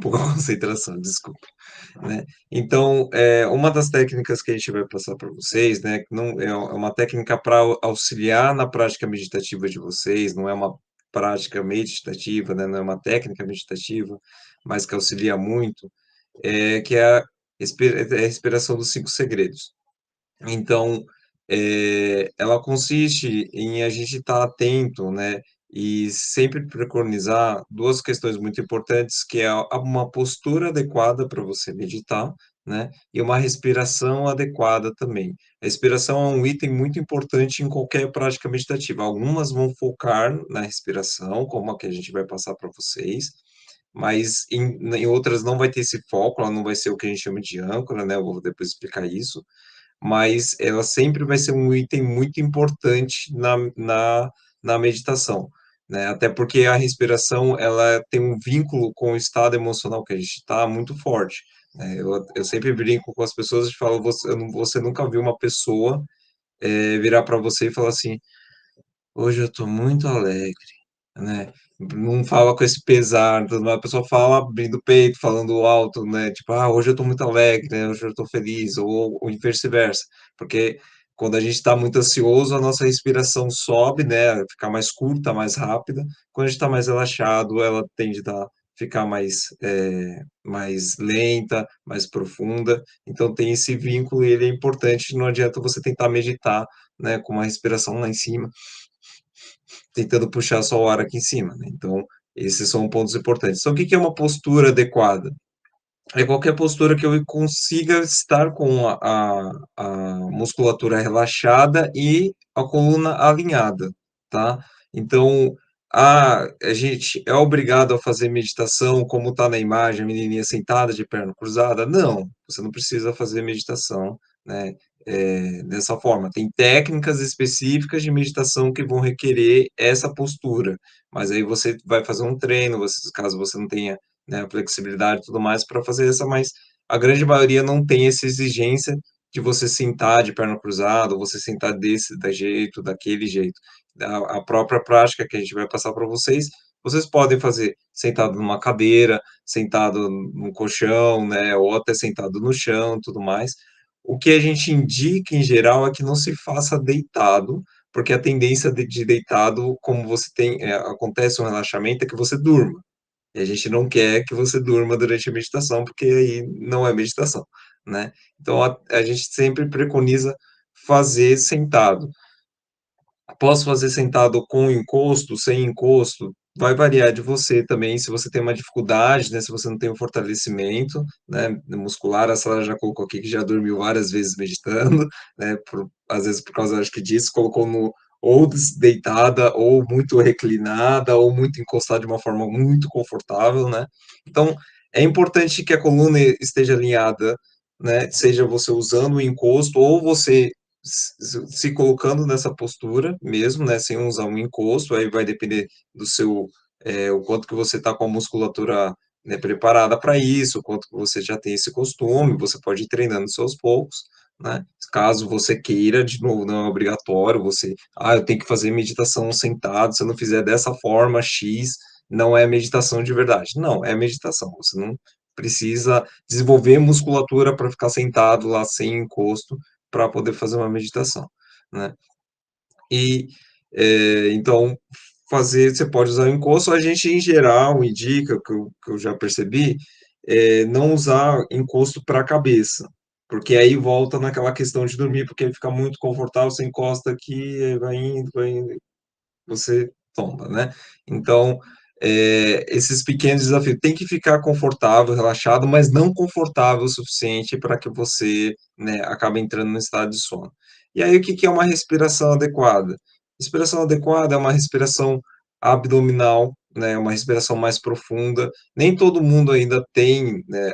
pouco a concentração, desculpa, né. Então, uma das técnicas que a gente vai passar para vocês, né, que não é uma técnica para auxiliar na prática meditativa de vocês, não é uma prática meditativa, né, não é uma técnica meditativa, mas que auxilia muito, que é a respiração dos 5 segredos. Então, ela consiste em a gente estar atento, né, e sempre preconizar 2 questões muito importantes, que é uma postura adequada para você meditar, né, e uma respiração adequada também. A respiração é um item muito importante em qualquer prática meditativa. Algumas vão focar na respiração, como a que a gente vai passar para vocês, mas em outras não vai ter esse foco, ela não vai ser o que a gente chama de âncora, né, eu vou depois explicar isso, mas ela sempre vai ser um item muito importante na meditação, né, até porque a respiração, ela tem um vínculo com o estado emocional que a gente está muito forte, né. Eu sempre brinco com as pessoas e falo: Você nunca viu uma pessoa, virar para você e falar assim: "Hoje eu estou muito alegre", né, não fala com esse pesar, tudo mais, a pessoa fala abrindo o peito, falando alto, né, tipo: "Ah, hoje eu estou muito alegre, né, hoje eu estou feliz", ou vice-versa, porque quando a gente está muito ansioso, a nossa respiração sobe, né, fica mais curta, mais rápida, quando a gente está mais relaxado, ela tende a ficar mais lenta, mais profunda, então tem esse vínculo e ele é importante, não adianta você tentar meditar, né, com uma respiração lá em cima, tentando puxar só o ar aqui em cima, né, então esses são pontos importantes. Então o que que é uma postura adequada? É qualquer postura que eu consiga estar com a musculatura relaxada e a coluna alinhada, tá. Então, a gente é obrigado a fazer meditação como está na imagem, a menininha sentada de perna cruzada? Não, você não precisa fazer meditação, né, dessa forma. Tem técnicas específicas de meditação que vão requerer essa postura, mas aí você vai fazer um treino, caso você não tenha, né, a flexibilidade e tudo mais para fazer essa, mas a grande maioria não tem essa exigência de você sentar de perna cruzada, ou você sentar desse da jeito, daquele jeito. A própria prática que a gente vai passar para vocês, vocês podem fazer sentado numa cadeira, sentado num colchão, né, ou até sentado no chão, tudo mais. O que a gente indica em geral é que não se faça deitado, porque a tendência de deitado, como você tem, acontece um relaxamento, é que você durma. E a gente não quer que você durma durante a meditação, porque aí não é meditação, né. Então a gente sempre preconiza fazer sentado. Posso fazer sentado com encosto, sem encosto? Vai variar de você também, se você tem uma dificuldade, né, se você não tem um fortalecimento, né, muscular, a Sara já colocou aqui que já dormiu várias vezes meditando, né, às vezes por causa acho que disso, colocou no ou deitada, ou muito reclinada, ou muito encostada de uma forma muito confortável, né. Então, é importante que a coluna esteja alinhada, né, seja você usando o encosto ou você se colocando nessa postura mesmo, né, sem usar um encosto, aí vai depender do seu, o quanto que você está com a musculatura, né, preparada para isso, o quanto que você já tem esse costume, você pode ir treinando isso aos poucos, né. Caso você queira, de novo, não é obrigatório você: "Ah, eu tenho que fazer meditação sentado, se eu não fizer dessa forma X, não é meditação de verdade". Não, é meditação, você não precisa desenvolver musculatura para ficar sentado lá sem encosto, para poder fazer uma meditação, né. E, então você pode usar o encosto, a gente em geral indica, que eu já percebi, não usar encosto para a cabeça, porque aí volta naquela questão de dormir, porque aí fica muito confortável, você encosta aqui, aí vai indo, você tomba, né. Então, esses pequenos desafios, tem que ficar confortável, relaxado, mas não confortável o suficiente para que você, né, acabe entrando no estado de sono. E aí o que que é uma respiração adequada? Respiração adequada é uma respiração abdominal, né, uma respiração mais profunda. Nem todo mundo ainda tem, né,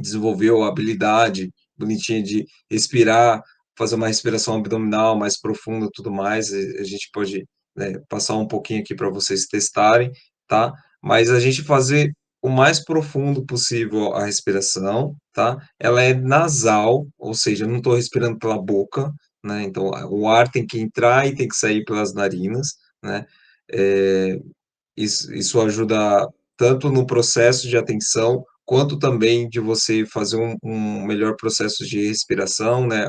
desenvolveu a habilidade bonitinha de respirar, fazer uma respiração abdominal mais profunda, tudo mais, a gente pode, né, passar um pouquinho aqui para vocês testarem, tá. Mas a gente fazer o mais profundo possível a respiração, tá. Ela é nasal, ou seja, eu não estou respirando pela boca, né, então o ar tem que entrar e tem que sair pelas narinas, né. Eh, isso ajuda tanto no processo de atenção, quanto também de você fazer um melhor processo de respiração, né,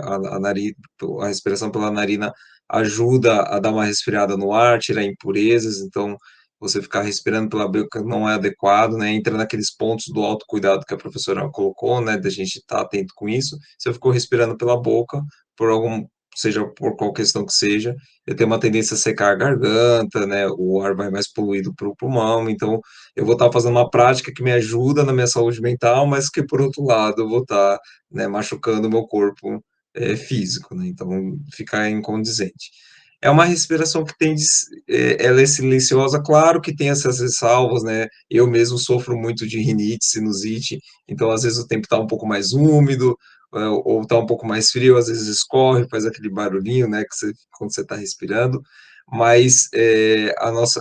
a respiração pela narina ajuda a dar uma resfriada no ar, tirar impurezas, então você ficar respirando pela boca não é adequado, né, entra naqueles pontos do autocuidado que a professora colocou, né, da gente estar atento com isso. Se eu ficou respirando pela boca, por algum seja por qual questão que seja, eu tenho uma tendência a secar a garganta, né, o ar vai mais poluído para o pulmão, então eu vou estar fazendo uma prática que me ajuda na minha saúde mental, mas que por outro lado eu vou estar, né, machucando o meu corpo, físico, né, então fica incondizente. É uma respiração que tem ela é silenciosa, claro que tem essas ressalvas, né, eu mesmo sofro muito de rinite, sinusite, então às vezes o tempo está um pouco mais úmido, ou está um pouco mais frio, às vezes escorre, faz aquele barulhinho, né, que você, quando você está respirando, mas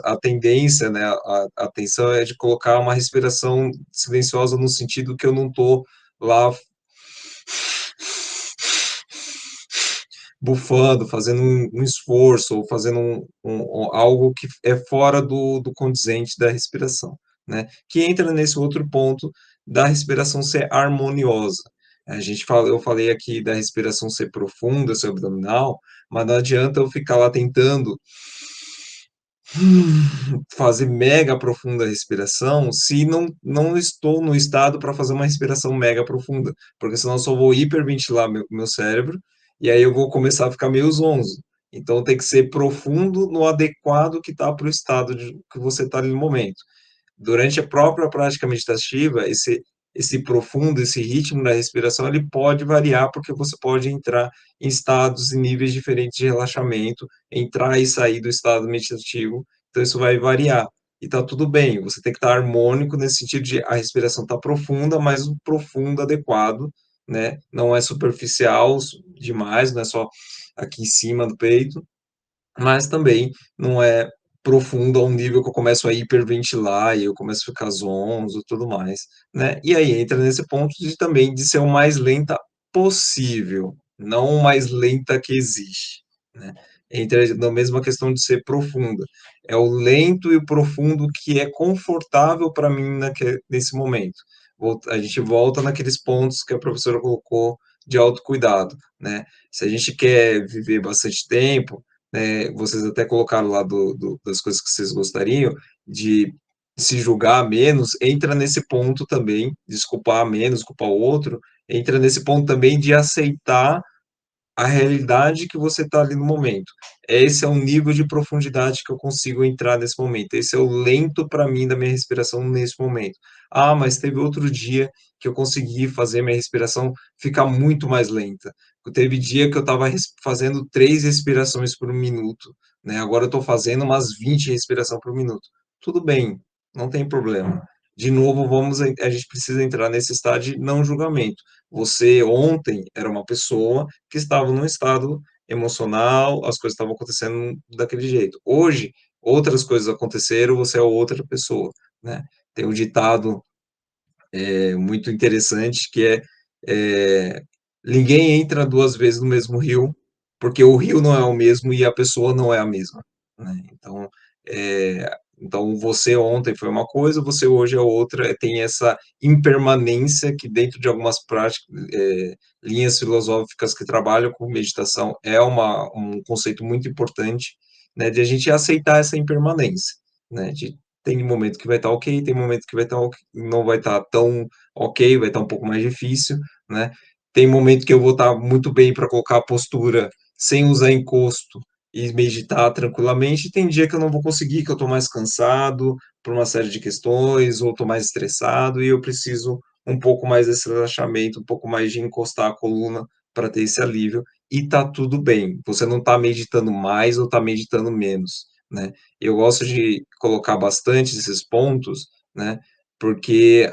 a tendência, né, a atenção é de colocar uma respiração silenciosa no sentido que eu não estou lá bufando, fazendo um esforço ou fazendo algo que é fora do condizente da respiração, né? Que entra nesse outro ponto da respiração ser harmoniosa. Eu falei aqui da respiração ser profunda, ser abdominal, mas não adianta eu ficar lá tentando fazer mega profunda respiração se não estou no estado para fazer uma respiração mega profunda, porque senão eu só vou hiperventilar meu cérebro e aí eu vou começar a ficar meio zonzo. Então tem que ser profundo no adequado que está para o estado que você está ali no momento. Durante a própria prática meditativa, esse profundo, esse ritmo da respiração, ele pode variar, porque você pode entrar em estados e níveis diferentes de relaxamento, entrar e sair do estado meditativo, então isso vai variar. E está tudo bem, você tem que estar harmônico nesse sentido de a respiração está profunda, mas um profundo adequado, né? Não é superficial demais, não é só aqui em cima do peito, mas também não é profundo a um nível que eu começo a hiperventilar e eu começo a ficar zonzo e tudo mais, né. E aí entra nesse ponto de também de ser o mais lenta possível, não o mais lenta que existe, né. Entra na mesma questão de ser profunda. É o lento e o profundo que é confortável para mim nesse momento. A gente volta naqueles pontos que a professora colocou de autocuidado, né. Se a gente quer viver bastante tempo, vocês até colocaram lá das coisas que vocês gostariam, de se julgar menos, entra nesse ponto também, desculpar menos, culpar o outro, entra nesse ponto também de aceitar a realidade que você está ali no momento. Esse é o nível de profundidade que eu consigo entrar nesse momento. Esse é o lento para mim da minha respiração nesse momento. Ah, mas teve outro dia que eu consegui fazer minha respiração ficar muito mais lenta. Teve dia que eu estava fazendo 3 respirações por minuto, né? Agora eu estou fazendo umas 20 respiração por minuto. Tudo bem, não tem problema. De novo, a gente precisa entrar nesse estado de não julgamento. Você ontem era uma pessoa que estava num estado emocional, as coisas estavam acontecendo daquele jeito. Hoje, outras coisas aconteceram, você é outra pessoa, né. Tem um ditado, muito interessante que é: "Ninguém entra 2 vezes no mesmo rio, porque o rio não é o mesmo e a pessoa não é a mesma", né. Eh, então você ontem foi uma coisa, você hoje é outra, tem essa impermanência que dentro de algumas linhas filosóficas que trabalham com meditação é um conceito muito importante, né, de a gente aceitar essa impermanência, né, de tem momento que vai estar ok, tem momento que vai estar não vai estar tão ok, vai estar um pouco mais difícil, né. Tem momento que eu vou estar muito bem para colocar a postura sem usar encosto e meditar tranquilamente, tem dia que eu não vou conseguir, que eu estou mais cansado por uma série de questões, ou estou mais estressado e eu preciso um pouco mais desse relaxamento, um pouco mais de encostar a coluna para ter esse alívio, e tá tudo bem. Você não está meditando mais ou está meditando menos, né. Eu gosto de colocar bastante esses pontos, né, porque,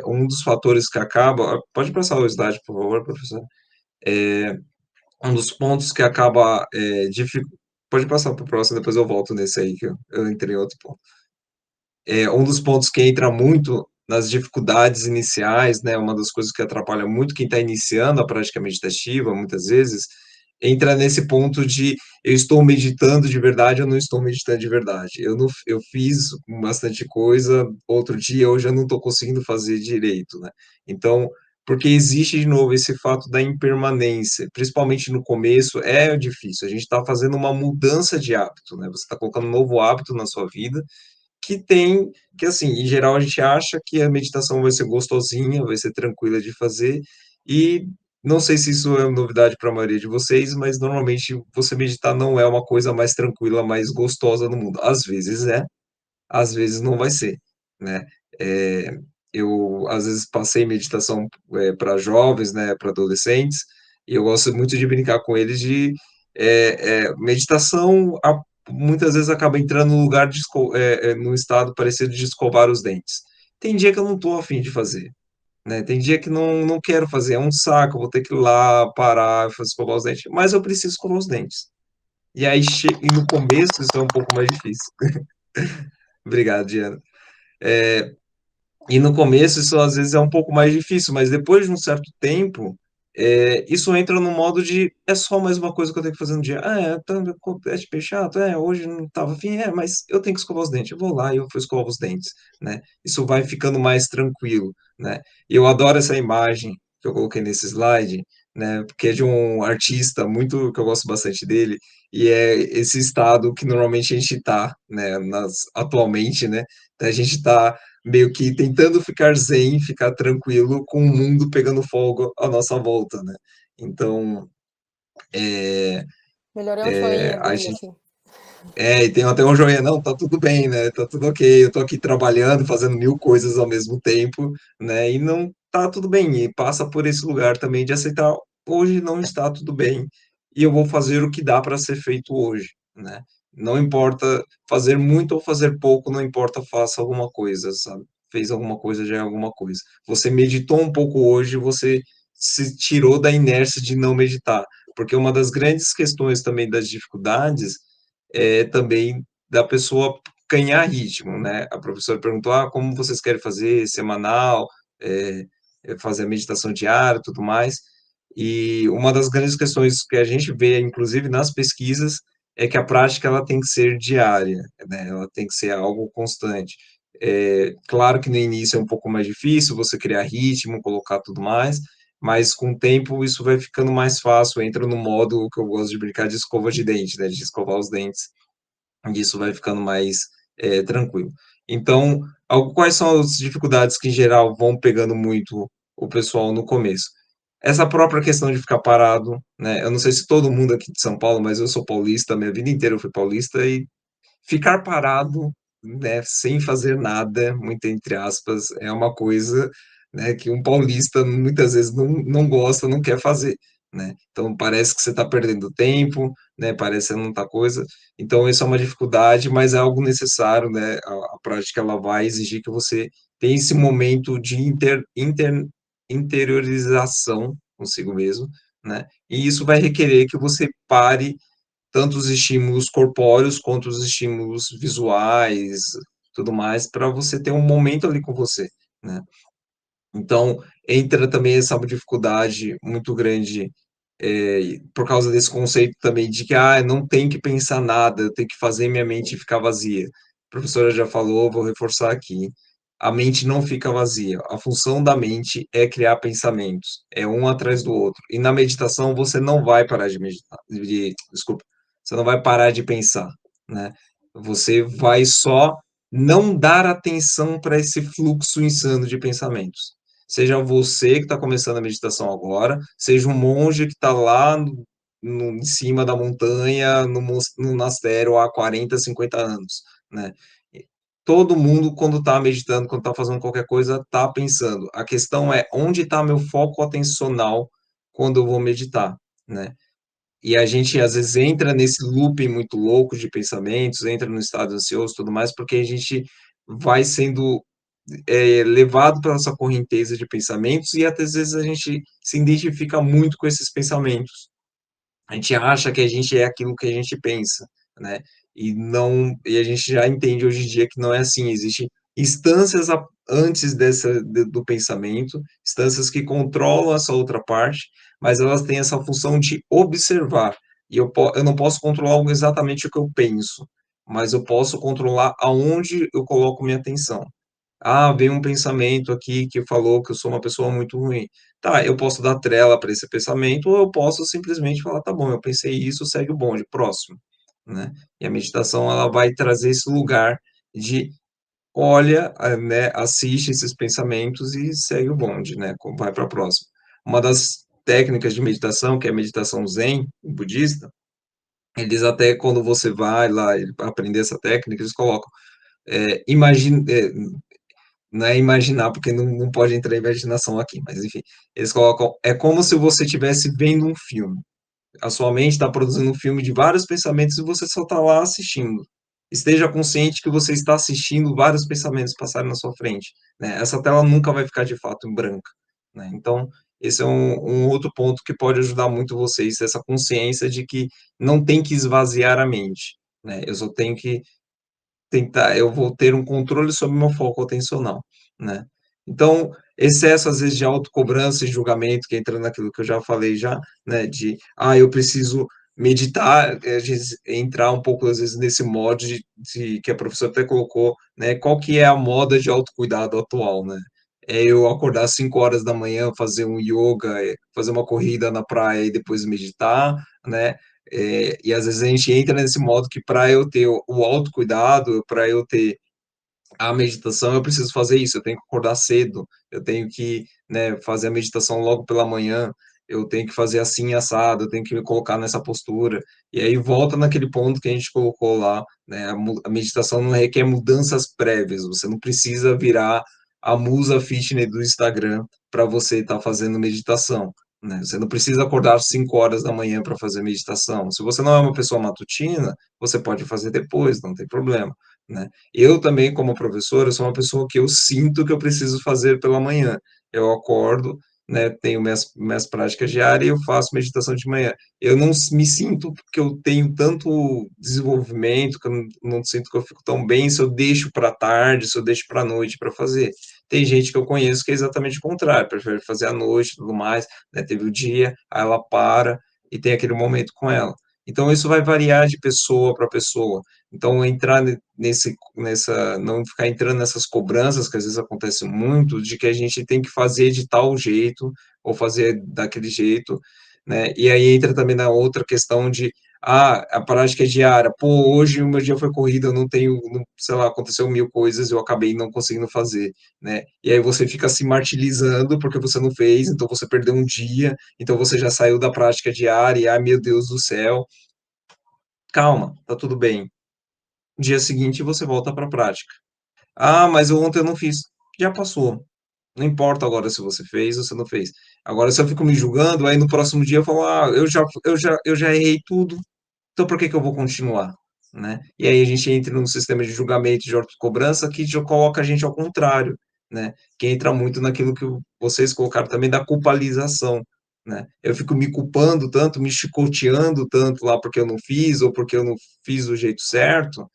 um dos fatores que acaba pode passar o slide, por favor, professor? Um dos pontos que acaba, pode passar para o próximo, depois eu volto nesse aí que eu entrei em outro ponto. Um dos pontos que entra muito nas dificuldades iniciais, né, uma das coisas que atrapalha muito quem está iniciando a prática meditativa, muitas vezes, entra nesse ponto de eu estou meditando de verdade ou não estou meditando de verdade. Eu não, eu fiz bastante coisa outro dia, hoje eu não estou conseguindo fazer direito, né? Então, porque existe de novo esse fato da impermanência, principalmente no começo, é difícil. A gente está fazendo uma mudança de hábito, né? Você está colocando um novo hábito na sua vida que tem, que assim, em geral a gente acha que a meditação vai ser gostosinha, vai ser tranquila de fazer, e não sei se isso é novidade para a maioria de vocês, mas normalmente você meditar não é uma coisa mais tranquila, mais gostosa no mundo. Às vezes é, às vezes não vai ser, né? Eh, eu, às vezes, passei meditação, para jovens, né, para adolescentes, e eu gosto muito de brincar com eles de, meditação muitas vezes acaba entrando no lugar de num estado parecido de escovar os dentes. Tem dia que eu não estou afim de fazer, né, tem dia que não quero fazer, é um saco, eu vou ter que ir lá, parar, escovar os dentes, mas eu preciso escovar os dentes. E aí e no começo isso é um pouco mais difícil. Obrigado, Diana. E no começo isso às vezes é um pouco mais difícil, mas depois de um certo tempo, isso entra no modo de é só mais uma coisa que eu tenho que fazer no dia. Ah, é tipo chato, hoje não estava afim, mas eu tenho que escovar os dentes. Eu vou lá e eu vou escovar os dentes, né? Isso vai ficando mais tranquilo, né? E eu adoro essa imagem que eu coloquei nesse slide, né? Porque é de um artista muito que eu gosto bastante dele, e é esse estado que normalmente a gente está, né? Atualmente, né? A gente está meio que tentando ficar zen, ficar tranquilo com o mundo pegando fogo à nossa volta, né? Então, Melhor é um joinha a dele, gente assim. e tem até um joinha, não, tá tudo bem, né? Tá tudo ok. Eu tô aqui trabalhando, fazendo mil coisas ao mesmo tempo, né? E não tá tudo bem. E passa por esse lugar também de aceitar, hoje não está tudo bem, e eu vou fazer o que dá para ser feito hoje, né? Não importa fazer muito ou fazer pouco, não importa, faça alguma coisa, sabe? Fez alguma coisa, já é alguma coisa. Você meditou um pouco hoje, você se tirou da inércia de não meditar. Porque uma das grandes questões também das dificuldades também da pessoa ganhar ritmo, né? A professora perguntou: "Ah, como vocês querem fazer? Semanal? Eh, fazer a meditação diária, tudo mais?". E uma das grandes questões que a gente vê, inclusive nas pesquisas, é que a prática ela tem que ser diária, né? Ela tem que ser algo constante. Claro que no início é um pouco mais difícil você criar ritmo, colocar tudo mais, mas com o tempo isso vai ficando mais fácil, entra no modo que eu gosto de brincar de escova de dente, né, de escovar os dentes, e isso vai ficando mais, tranquilo. Então, quais são as dificuldades que em geral vão pegando muito o pessoal no começo? Essa própria questão de ficar parado, né, eu não sei se todo mundo aqui de São Paulo, mas eu sou paulista, minha vida inteira eu fui paulista e ficar parado, né, sem fazer nada, muito entre aspas, é uma coisa, né, que um paulista muitas vezes não gosta, não quer fazer, né. Então parece que você está perdendo tempo, né, parece que não está coisa. Então isso é uma dificuldade, mas é algo necessário, né, a prática ela vai exigir que você tenha esse momento de interiorização consigo mesmo, né, e isso vai requerer que você pare tanto os estímulos corpóreos quanto os estímulos visuais, tudo mais, para você ter um momento ali com você, né. Então, entra também essa dificuldade muito grande, por causa desse conceito também de que: "Ah, não tem que pensar nada, eu tenho que fazer minha mente ficar vazia". A professora já falou, vou reforçar aqui, a mente não fica vazia, a função da mente é criar pensamentos, é um atrás do outro. E na meditação você não vai parar de meditar desculpa, você não vai parar de pensar, né. Você vai só não dar atenção para esse fluxo insano de pensamentos. Seja você que está começando a meditação agora, seja um monge que está lá em cima da montanha, no monastério há 40, 50 anos, né. E todo mundo quando está meditando, quando está fazendo qualquer coisa, está pensando. A questão é: onde está meu foco atencional quando eu vou meditar, né. E a gente às vezes entra nesse looping muito louco de pensamentos, entra no estado ansioso e tudo mais, porque a gente vai sendo levado pela essa correnteza de pensamentos e até às vezes a gente se identifica muito com esses pensamentos. A gente acha que a gente é aquilo que a gente pensa, né, e a gente já entende hoje em dia que não é assim, existem instâncias antes do pensamento, instâncias que controlam essa outra parte, mas elas têm essa função de observar. E eu não posso controlar exatamente o que eu penso, mas eu posso controlar aonde eu coloco minha atenção. Ah, veio um pensamento aqui que falou que eu sou uma pessoa muito ruim. Tá, eu posso dar trela para esse pensamento ou eu posso simplesmente falar: "Tá bom, eu pensei isso, segue o bonde, próximo", né. E a meditação ela vai trazer esse lugar de olha, né, assiste esses pensamentos e segue o bonde, né, vai para a próxima. Uma das técnicas de meditação, que é a meditação zen budista, eles até quando você vai lá aprender essa técnica, eles colocam, imagina não é imaginar, porque não pode entrar imaginação aqui, mas enfim, eles colocam: "É como se você estivesse vendo um filme". A sua mente está produzindo um filme de vários pensamentos e você só está lá assistindo. Esteja consciente que você está assistindo vários pensamentos passarem na sua frente, né. Essa tela nunca vai ficar de fato em branca, né. Então, esse é um outro ponto que pode ajudar muito vocês, essa consciência de que não tem que esvaziar a mente, né. Eu só tenho que tentar eu vou ter um controle sobre o meu foco atencional, né. Então, excesso, às vezes, de autocobrança e julgamento, que entra naquilo que eu já falei já, né, de: "Ah, eu preciso meditar", às vezes, entrar um pouco, às vezes, nesse modo de que a professora até colocou, né, qual que é a moda de autocuidado atual, né. É eu acordar às 5 horas da manhã, fazer um ioga, fazer uma corrida na praia e depois meditar, né, e às vezes a gente entra nesse modo que para eu ter o autocuidado, para eu ter a meditação, eu preciso fazer isso, eu tenho que acordar cedo, eu tenho que, né, fazer a meditação logo pela manhã, eu tenho que fazer assim assado, eu tenho que me colocar nessa postura. E aí volta naquele ponto que a gente colocou lá, né, a meditação não requer mudanças prévias, você não precisa virar a musa fitness do Instagram para você estar fazendo meditação, né. Você não precisa acordar às 5 horas da manhã para fazer meditação. Se você não é uma pessoa matutina, você pode fazer depois, não tem problema, né. Eu também, como professor, eu sou uma pessoa que eu sinto que eu preciso fazer pela manhã. Eu acordo, né, tenho minhas práticas diárias e eu faço meditação de manhã. Eu não me sinto que eu tenho tanto desenvolvimento, que eu não sinto que eu fico tão bem se eu deixo para tarde, se eu deixo para noite para fazer. Tem gente que eu conheço que é exatamente o contrário, prefere fazer à noite e tudo mais, né, teve o dia, aí ela para e tem aquele momento com ela. Então isso vai variar de pessoa para pessoa. Então entrar nessa não ficar entrando nessas cobranças que às vezes acontece muito, de que a gente tem que fazer de tal jeito, ou fazer daquele jeito, né, e aí entra também na outra questão de, a prática é diária, "Pô, hoje o meu dia foi corrido, eu não tenho não sei lá, aconteceu 1000 coisas, eu acabei não conseguindo fazer", né, e aí você fica se martirizando, porque você não fez, então você perdeu um dia, então você já saiu da prática diária e, "Ai, meu Deus do céu". Calma, tá tudo bem. Dia seguinte você volta para a prática. "Ah, mas ontem eu não fiz". Já passou, não importa agora se você fez ou se não fez. Agora se eu fico me julgando, aí no próximo dia eu falo: "Ah, eu já errei tudo, então por que que eu vou continuar?", né. E aí a gente entra num sistema de julgamento, de autocobrança que já coloca a gente ao contrário, né, que entra muito naquilo que vocês colocaram também da culpabilização, né. Eu fico me culpando tanto, me chicoteando tanto lá porque eu não fiz ou porque eu não fiz do jeito certo,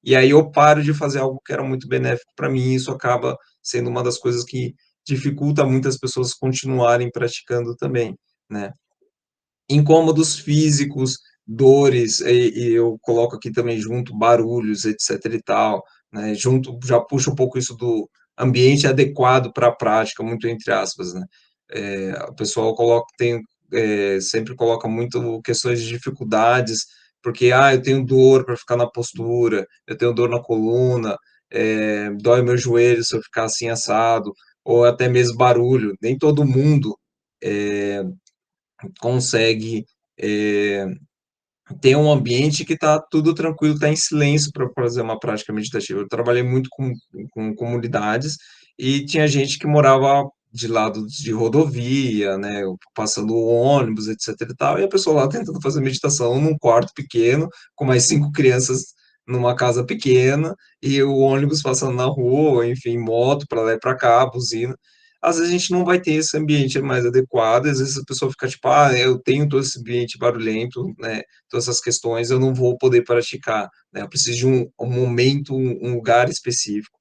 e aí eu paro de fazer algo que era muito benéfico para mim e isso acaba sendo uma das coisas que dificulta muitas pessoas continuarem praticando também, né. Incômodos físicos, dores, e eu coloco aqui também junto barulhos, etc e tal, né, junto já puxa um pouco isso do ambiente adequado para a prática, muito entre aspas, né. O pessoal sempre coloca muito questões de dificuldades, porque: "Ah, eu tenho dor para ficar na postura, eu tenho dor na coluna, dói meu joelho se eu ficar assim assado", ou até mesmo barulho. Nem todo mundo, eh consegue, eh, ter um ambiente que está tudo tranquilo, está em silêncio para fazer uma prática meditativa. Eu trabalhei muito com comunidades e tinha gente que morava de lado de rodovia, né, passando o ônibus, etc e tal, e a pessoa lá tentando fazer meditação num quarto pequeno, com mais 5 crianças numa casa pequena, e o ônibus passando na rua, enfim, moto para lá e para cá, buzina. Às vezes a gente não vai ter esse ambiente mais adequado, às vezes a pessoa fica tipo: "Ah, eu tenho todo esse ambiente barulhento, né, todas essas questões, eu não vou poder praticar, né, eu preciso de um momento, um lugar específico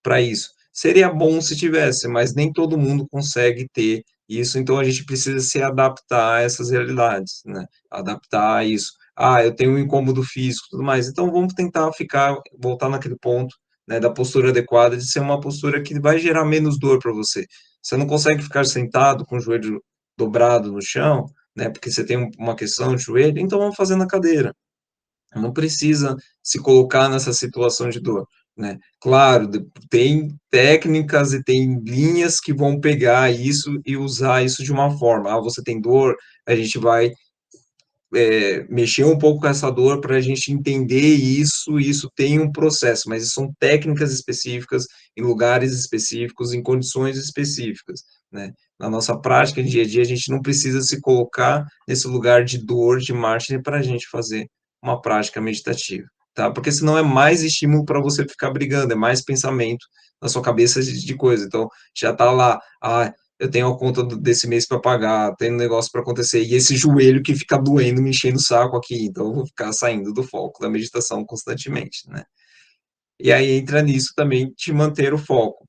para isso". Seria bom se tivesse, mas nem todo mundo consegue ter isso, então a gente precisa se adaptar a essas realidades, né, adaptar a isso. "Ah, eu tenho um incômodo físico, tudo mais", então vamos tentar voltar naquele ponto, né, da postura adequada, de ser uma postura que vai gerar menos dor para você. Você não consegue ficar sentado com o joelho dobrado no chão, né, porque você tem uma questão de joelho, então vamos fazer na cadeira. Não precisa se colocar nessa situação de dor, né. Claro, tem técnicas e tem linhas que vão pegar isso e usar isso de uma forma: "Ah, você tem dor, a gente vai, mexer um pouco com essa dor para a gente entender isso, e isso tem um processo", mas são técnicas específicas, em lugares específicos, em condições específicas, né. Na nossa prática, dia a dia, a gente não precisa se colocar nesse lugar de dor, de mártir, para a gente fazer uma prática meditativa, tá. Porque senão é mais estímulo para você ficar brigando, é mais pensamento na sua cabeça de coisa. Então, já tá lá: "Ah, eu tenho a conta desse mês para pagar, tem um negócio para acontecer, e esse joelho que fica doendo, me enchendo o saco aqui, então eu vou ficar saindo do foco da meditação constantemente, né. E aí entra nisso também de manter o foco,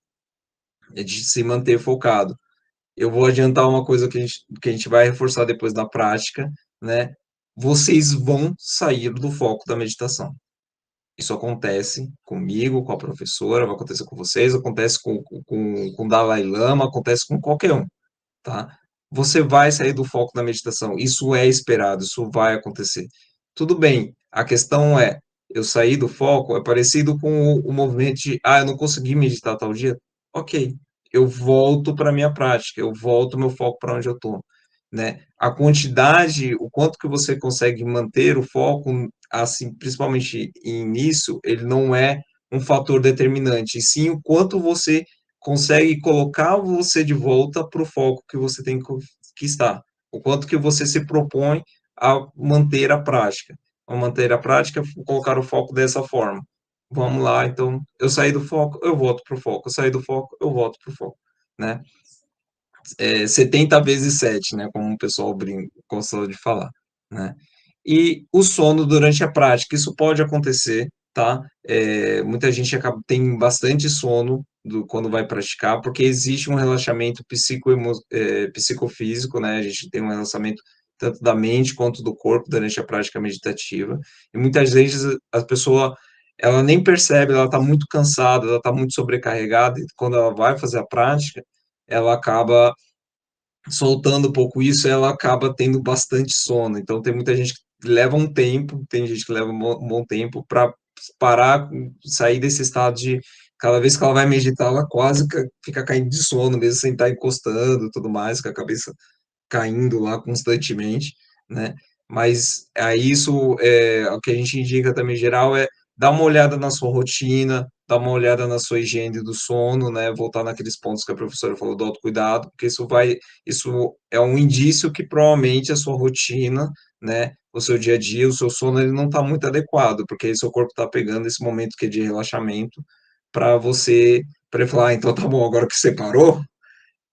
de se manter focado. Eu vou adiantar uma coisa que a gente vai reforçar depois na prática, né, vocês vão sair do foco da meditação. Isso acontece comigo, com a professora, vai acontecer com vocês, acontece com o Dalai Lama, acontece com qualquer um. Tá? Você vai sair do foco da meditação, isso é esperado, isso vai acontecer. Tudo bem, a questão é, eu sair do foco é parecido com o movimento de: "Ah, eu não consegui meditar tal dia", ok, eu volto para minha prática, eu volto meu foco para onde eu estou, né. A quantidade, o quanto que você consegue manter o foco, assim, principalmente em início, ele não é um fator determinante, e sim o quanto você consegue colocar você de volta para o foco que você tem que estar. O quanto que você se propõe a manter a prática. A manter a prática, colocar o foco dessa forma. Vamos lá, então, eu saí do foco, eu volto para o foco, eu saí do foco, eu volto para o foco, né. 70 vezes 7, né, como o pessoal gosta de falar, né. E o sono durante a prática, isso pode acontecer, tá, muita gente tem bastante sono quando vai praticar, porque existe um relaxamento psicofísico, né, a gente tem um relaxamento tanto da mente quanto do corpo durante a prática meditativa, e muitas vezes a pessoa, ela nem percebe, ela está muito cansada, ela está muito sobrecarregada, e quando ela vai fazer a prática, ela acaba soltando um pouco isso, ela acaba tendo bastante sono. Então tem muita gente que leva um tempo, tem gente que leva um bom tempo para parar, sair desse estado de cada vez que ela vai meditar, ela quase fica caindo de sono, mesmo sem estar encostando, tudo mais, com a cabeça caindo lá constantemente, né. Mas aí isso, o que a gente indica também em geral é dar uma olhada na sua rotina, dar uma olhada na sua higiene do sono, né, voltar naqueles pontos que a professora falou do autocuidado, porque isso é um indício que provavelmente a sua rotina, né, o seu dia a dia, o seu sono, ele não está muito adequado, porque aí seu corpo está pegando esse momento que é de relaxamento para você, para ele falar: "Ah, então tá bom, agora que você parou,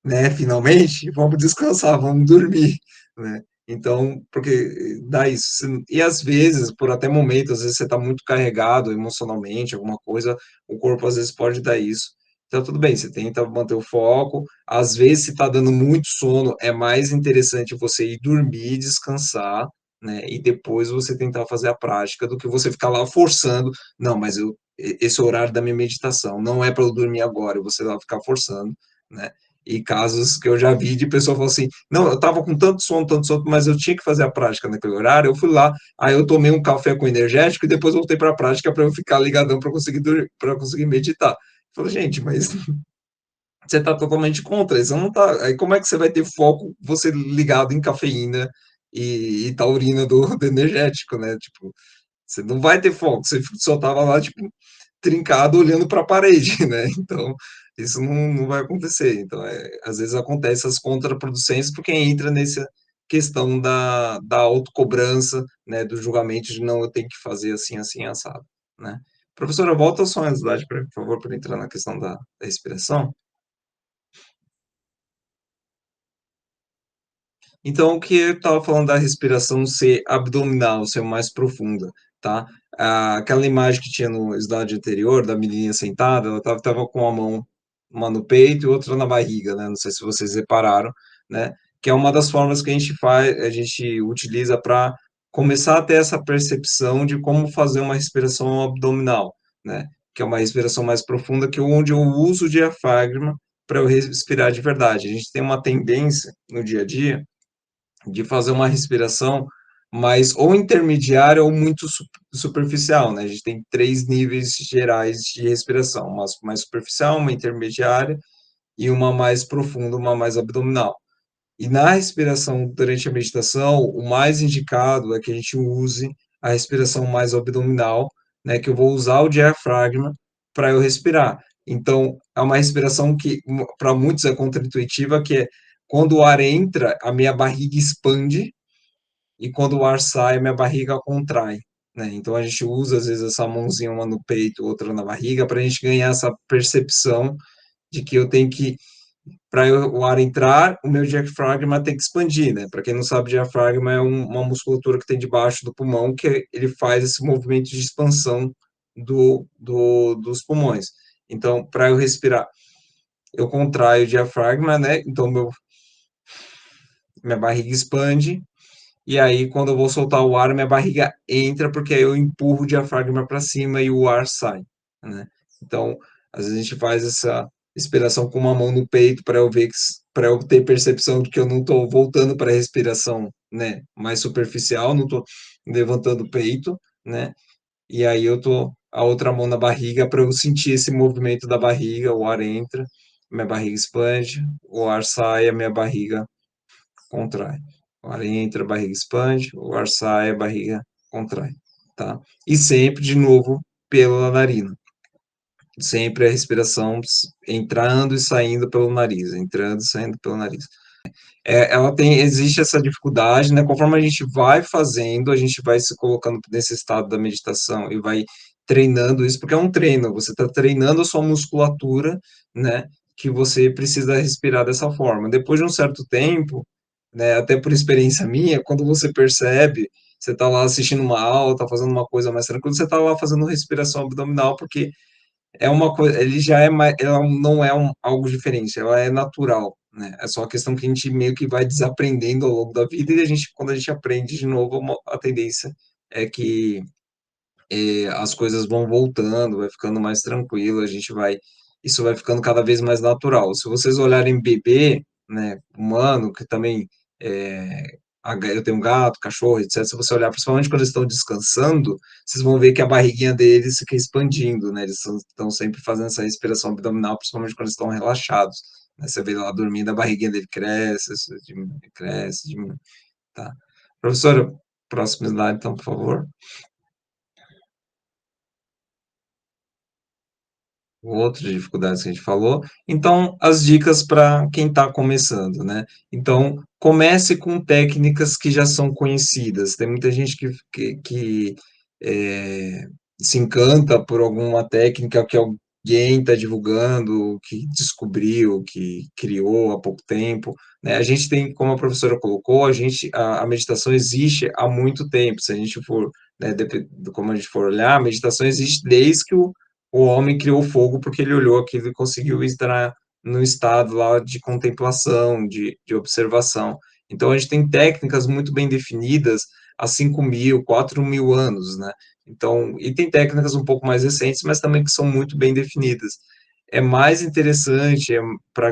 né, finalmente, vamos descansar, vamos dormir, né". Então, porque dá isso. E às vezes, por até momentos, às vezes você está muito carregado emocionalmente, alguma coisa, o corpo às vezes pode dar isso. Então tudo bem, você tenta manter o foco, às vezes se está dando muito sono, é mais interessante você ir dormir, descansar, né, e depois você tentar fazer a prática, do que você ficar lá forçando: "Não, mas esse é o horário da minha meditação, não é para eu dormir agora", e você lá ficar forçando, né. E casos que eu já vi de pessoa falou assim: "Não, eu estava com tanto sono, mas eu tinha que fazer a prática naquele horário, eu fui lá, aí eu tomei um café com energético e depois voltei para a prática para eu ficar ligadão para conseguir para conseguir meditar". Falei: "Gente, mas você está totalmente contra, você não está, aí como é que você vai ter foco, você ligado em cafeína e taurina do energético, né, tipo, você não vai ter foco, você só estava lá, tipo, trincado olhando para a parede, né, então isso não vai acontecer. Então, às vezes acontece as contraproducentes, porque entra nessa questão da autocobrança, né, do julgamento de: "Não, eu tenho que fazer assim, assim, assado", né. Professora, volta a sua ansiedade por favor, para entrar na questão da respiração. Então, o que eu estava falando da respiração ser abdominal, ser mais profunda, tá. Aquela imagem que tinha no slide anterior da menininha sentada, ela estava com a mão uma no peito e outra na barriga, né? Não sei se vocês repararam, né? Que é uma das formas que a gente utiliza para começar a ter essa percepção de como fazer uma respiração abdominal, né? Que é uma respiração mais profunda, que é onde eu uso o diafragma para eu respirar de verdade. A gente tem uma tendência no dia a dia de fazer uma respiração mais ou intermediária ou muito superficial, né? A gente tem três níveis gerais de respiração, uma mais superficial, uma intermediária e uma mais profunda, uma mais abdominal. E na respiração durante a meditação, o mais indicado é que a gente use a respiração mais abdominal, né? Que eu vou usar o diafragma para eu respirar. Então, é uma respiração que para muitos é contraintuitiva, que é quando o ar entra, a minha barriga expande e quando o ar sai, a minha barriga contrai, né? Então a gente usa às vezes essa mãozinha, uma no peito, outra na barriga, para a gente ganhar essa percepção de que eu tenho que, para o ar entrar, o meu diafragma tem que expandir, né? Para quem não sabe, diafragma é uma musculatura que tem debaixo do pulmão, que ele faz esse movimento de expansão dos pulmões. Então, para eu respirar, eu contraio o diafragma, né? Então, minha barriga expande, e aí, quando eu vou soltar o ar, minha barriga entra, porque aí eu empurro o diafragma para cima e o ar sai, né? Então, às vezes a gente faz essa respiração com uma mão no peito para eu ver, para eu ter percepção de que eu não estou voltando para a respiração, né, mais superficial, não estou levantando o peito, né? E aí eu tô a outra mão na barriga para eu sentir esse movimento da barriga, o ar entra, minha barriga expande, o ar sai, a minha barriga contrai. O ar entra, a barriga expande, o ar sai, a barriga contrai, tá? E sempre, de novo, pela narina. Sempre a respiração entrando e saindo pelo nariz, entrando e saindo pelo nariz. Existe essa dificuldade, né? Conforme a gente vai fazendo, a gente vai se colocando nesse estado da meditação e vai treinando isso, porque é um treino, você está treinando a sua musculatura, né? Que você precisa respirar dessa forma. Depois de um certo tempo, né? Até por experiência minha, quando você percebe, você está lá assistindo uma aula, está fazendo uma coisa mais tranquila, você está lá fazendo respiração abdominal, porque é uma coisa, ele já é mais, ela não é algo diferente, ela é natural, né? É só a questão que a gente meio que vai desaprendendo ao longo da vida e a gente, quando a gente aprende de novo, a tendência é que as coisas vão voltando, vai ficando mais tranquilo, isso vai ficando cada vez mais natural. Se vocês olharem bebê, né, humano, que também eu tenho um gato, cachorro, etc. Se você olhar, principalmente quando eles estão descansando, vocês vão ver que a barriguinha deles fica expandindo, né? Eles estão sempre fazendo essa respiração abdominal, principalmente quando eles estão relaxados, né? Você vê ele lá dormindo, a barriguinha dele cresce, diminui, cresce, diminui, tá? Professora, próximo slide, então, por favor. Outras dificuldades que a gente falou. Então, as dicas para quem está começando, né? Então, comece com técnicas que já são conhecidas. Tem muita gente que se encanta por alguma técnica que alguém está divulgando, que descobriu, que criou há pouco tempo, né? A gente tem, como a professora colocou, a meditação existe há muito tempo. Se a gente for, né, como a gente for olhar, a meditação existe desde que o homem criou fogo porque ele olhou aquilo e conseguiu entrar no estado lá de contemplação, de observação. Então, a gente tem técnicas muito bem definidas há 5.000, 4.000 anos, né? Então, e tem técnicas um pouco mais recentes, mas também que são muito bem definidas. É mais interessante,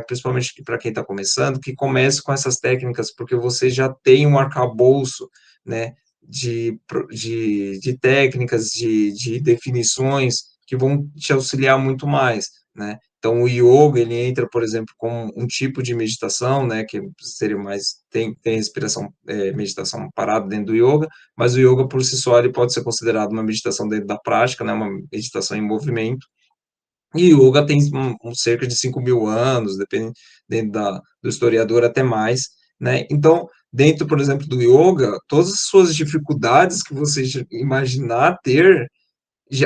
principalmente para quem está começando, que comece com essas técnicas, porque você já tem um arcabouço, né, de técnicas, de definições que vão te auxiliar muito mais, né? Então, o yoga, ele entra, por exemplo, como um tipo de meditação, né, que seria mais, tem respiração, meditação parada dentro do yoga, mas o yoga, por si só, ele pode ser considerado uma meditação dentro da prática, né, uma meditação em movimento, e o yoga tem cerca de 5.000 anos, dependendo do historiador, até mais, né? Então, dentro, por exemplo, do yoga, todas as suas dificuldades que você imaginar ter,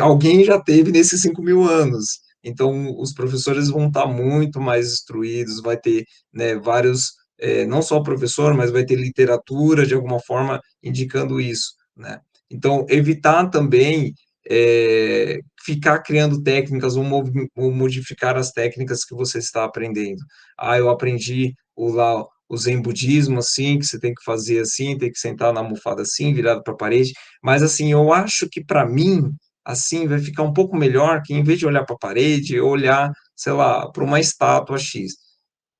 alguém já teve nesses 5.000 anos. Então, os professores vão estar muito mais instruídos, vai ter, né, vários, não só o professor, mas vai ter literatura, de alguma forma, indicando isso, né? Então, evitar também ficar criando técnicas ou modificar as técnicas que você está aprendendo. Ah, eu aprendi lá o Zen budismo assim, que você tem que fazer assim, tem que sentar na almofada assim, virado para a parede. Mas assim, eu acho que para mim assim vai ficar um pouco melhor que em vez de olhar para a parede, eu olhar, sei lá, para uma estátua X.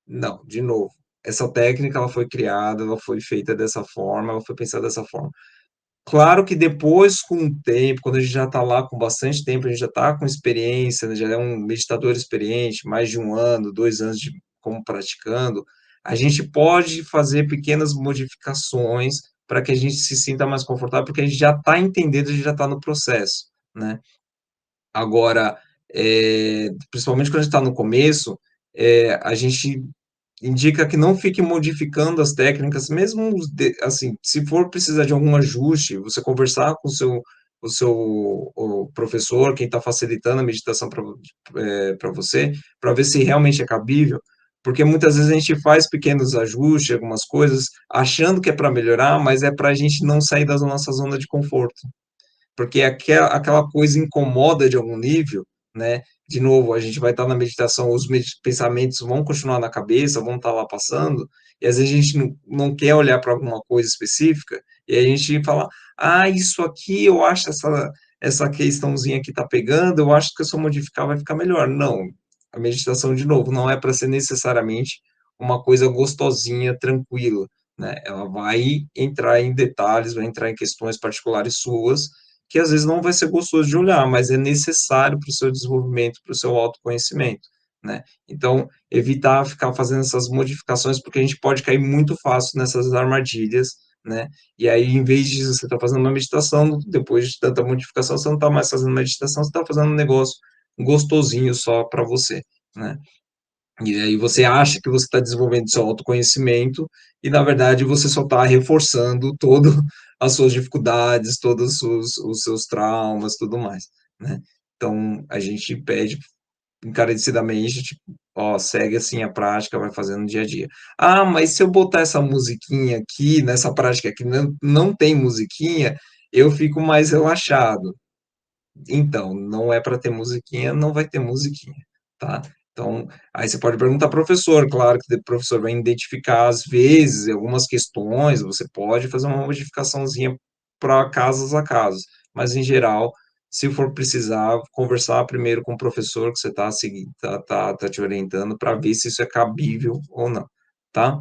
Não, de novo, essa técnica ela foi criada, ela foi feita dessa forma, ela foi pensada dessa forma. Claro que depois, com o tempo, quando a gente já está lá com bastante tempo, a gente já está com experiência, né, já é um meditador experiente, mais de 1 ano, 2 anos de como praticando, a gente pode fazer pequenas modificações para que a gente se sinta mais confortável, porque a gente já está entendendo, a gente já está no processo, né? Agora, principalmente quando a gente está no começo, a gente indica que não fique modificando as técnicas, mesmo assim, se for precisar de algum ajuste, você conversar com o professor, quem está facilitando a meditação para você, para ver se realmente é cabível, porque muitas vezes a gente faz pequenos ajustes, algumas coisas, achando que é para melhorar, mas é para a gente não sair da nossa zona de conforto, porque aquela coisa incomoda de algum nível, né? De novo, a gente vai estar na meditação, os pensamentos vão continuar na cabeça, vão estar lá passando, e às vezes a gente não quer olhar para alguma coisa específica, e a gente fala, ah, isso aqui eu acho essa questãozinha aqui está pegando, eu acho que se eu modificar vai ficar melhor. Não, a meditação, de novo, não é para ser necessariamente uma coisa gostosinha, tranquila, né? Ela vai entrar em detalhes, vai entrar em questões particulares suas, que às vezes não vai ser gostoso de olhar, mas é necessário para o seu desenvolvimento, para o seu autoconhecimento, né? Então, evitar ficar fazendo essas modificações, porque a gente pode cair muito fácil nessas armadilhas, né? E aí, em vez de você estar fazendo uma meditação, depois de tanta modificação, você não está mais fazendo meditação, você está fazendo um negócio gostosinho só para você, né? E aí você acha que você está desenvolvendo seu autoconhecimento e, na verdade, você só está reforçando todo as suas dificuldades, todos os seus traumas, tudo mais, né? Então, a gente pede encarecidamente, tipo, ó, segue assim a prática, vai fazendo no dia a dia. Ah, mas se eu botar essa musiquinha aqui, nessa prática aqui, não tem musiquinha, eu fico mais relaxado. Então, não é para ter musiquinha, não vai ter musiquinha, tá? Então, aí você pode perguntar ao professor, claro que o professor vai identificar, às vezes, algumas questões, você pode fazer uma modificaçãozinha para casos a casos, mas em geral, se for precisar, conversar primeiro com o professor que você está seguindo, tá te orientando, para ver se isso é cabível ou não, tá?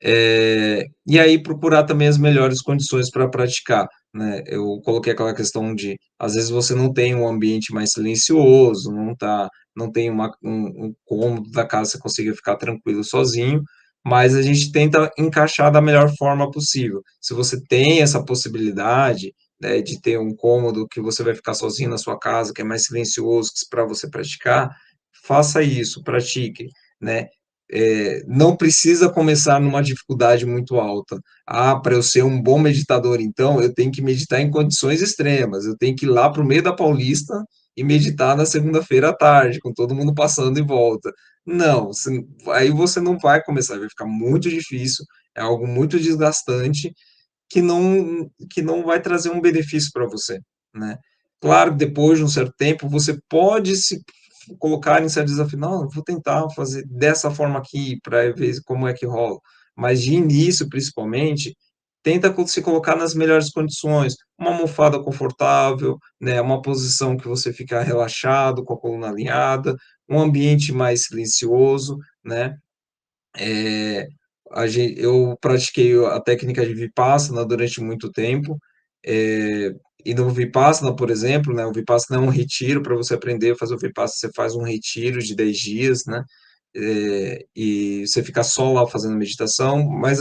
E aí procurar também as melhores condições para praticar, né? Eu coloquei aquela questão de, às vezes você não tem um ambiente mais silencioso, não tem um cômodo da casa que você consiga ficar tranquilo sozinho, mas a gente tenta encaixar da melhor forma possível. Se você tem essa possibilidade, né, de ter um cômodo que você vai ficar sozinho na sua casa, que é mais silencioso para você praticar, faça isso, pratique, né? Não precisa começar numa dificuldade muito alta. Ah, para eu ser um bom meditador, então, eu tenho que meditar em condições extremas. Eu tenho que ir lá para o meio da Paulista e meditar na segunda-feira à tarde, com todo mundo passando em volta. Não, aí você não vai começar, vai ficar muito difícil, é algo muito desgastante que não vai trazer um benefício para você, né? Claro que depois de um certo tempo você pode se colocar em certo desafio, não, eu vou tentar fazer dessa forma aqui para ver como é que rola. Mas de início, principalmente, tenta se colocar nas melhores condições, uma almofada confortável, né, uma posição que você fica relaxado, com a coluna alinhada, um ambiente mais silencioso, né? É, eu pratiquei a técnica de Vipassana durante muito tempo, é, e no Vipassana, por exemplo, né, o Vipassana é um retiro, para você aprender a fazer o Vipassana, você faz um retiro de 10 dias, né, e você fica só lá fazendo meditação, mas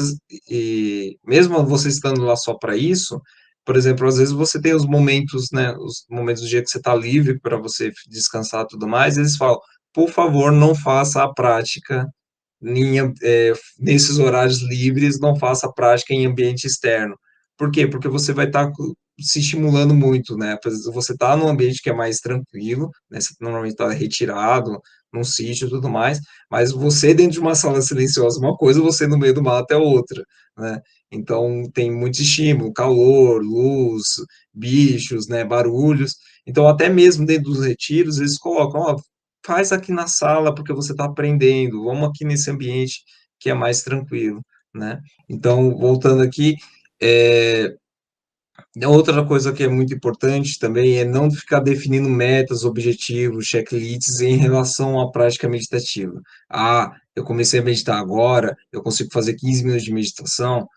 mesmo você estando lá só para isso, por exemplo, às vezes você tem os momentos, né, os momentos do dia que você está livre para você descansar e tudo mais, e eles falam, por favor, não faça a prática nesses horários livres, não faça prática em ambiente externo. Por quê? Porque você vai estar se estimulando muito, né? Você está num ambiente que é mais tranquilo, né? Você normalmente está retirado, num sítio e tudo mais, mas você dentro de uma sala silenciosa é uma coisa, você no meio do mato é outra, né? Então tem muito estímulo, calor, luz, bichos, né, barulhos. Então até mesmo dentro dos retiros eles colocam, ó, faz aqui na sala porque você está aprendendo, vamos aqui nesse ambiente que é mais tranquilo, né? Então voltando aqui, é, outra coisa que é muito importante também é não ficar definindo metas, objetivos, checklists em relação à prática meditativa. Ah, eu comecei a meditar agora, eu consigo fazer 15 minutos de meditação.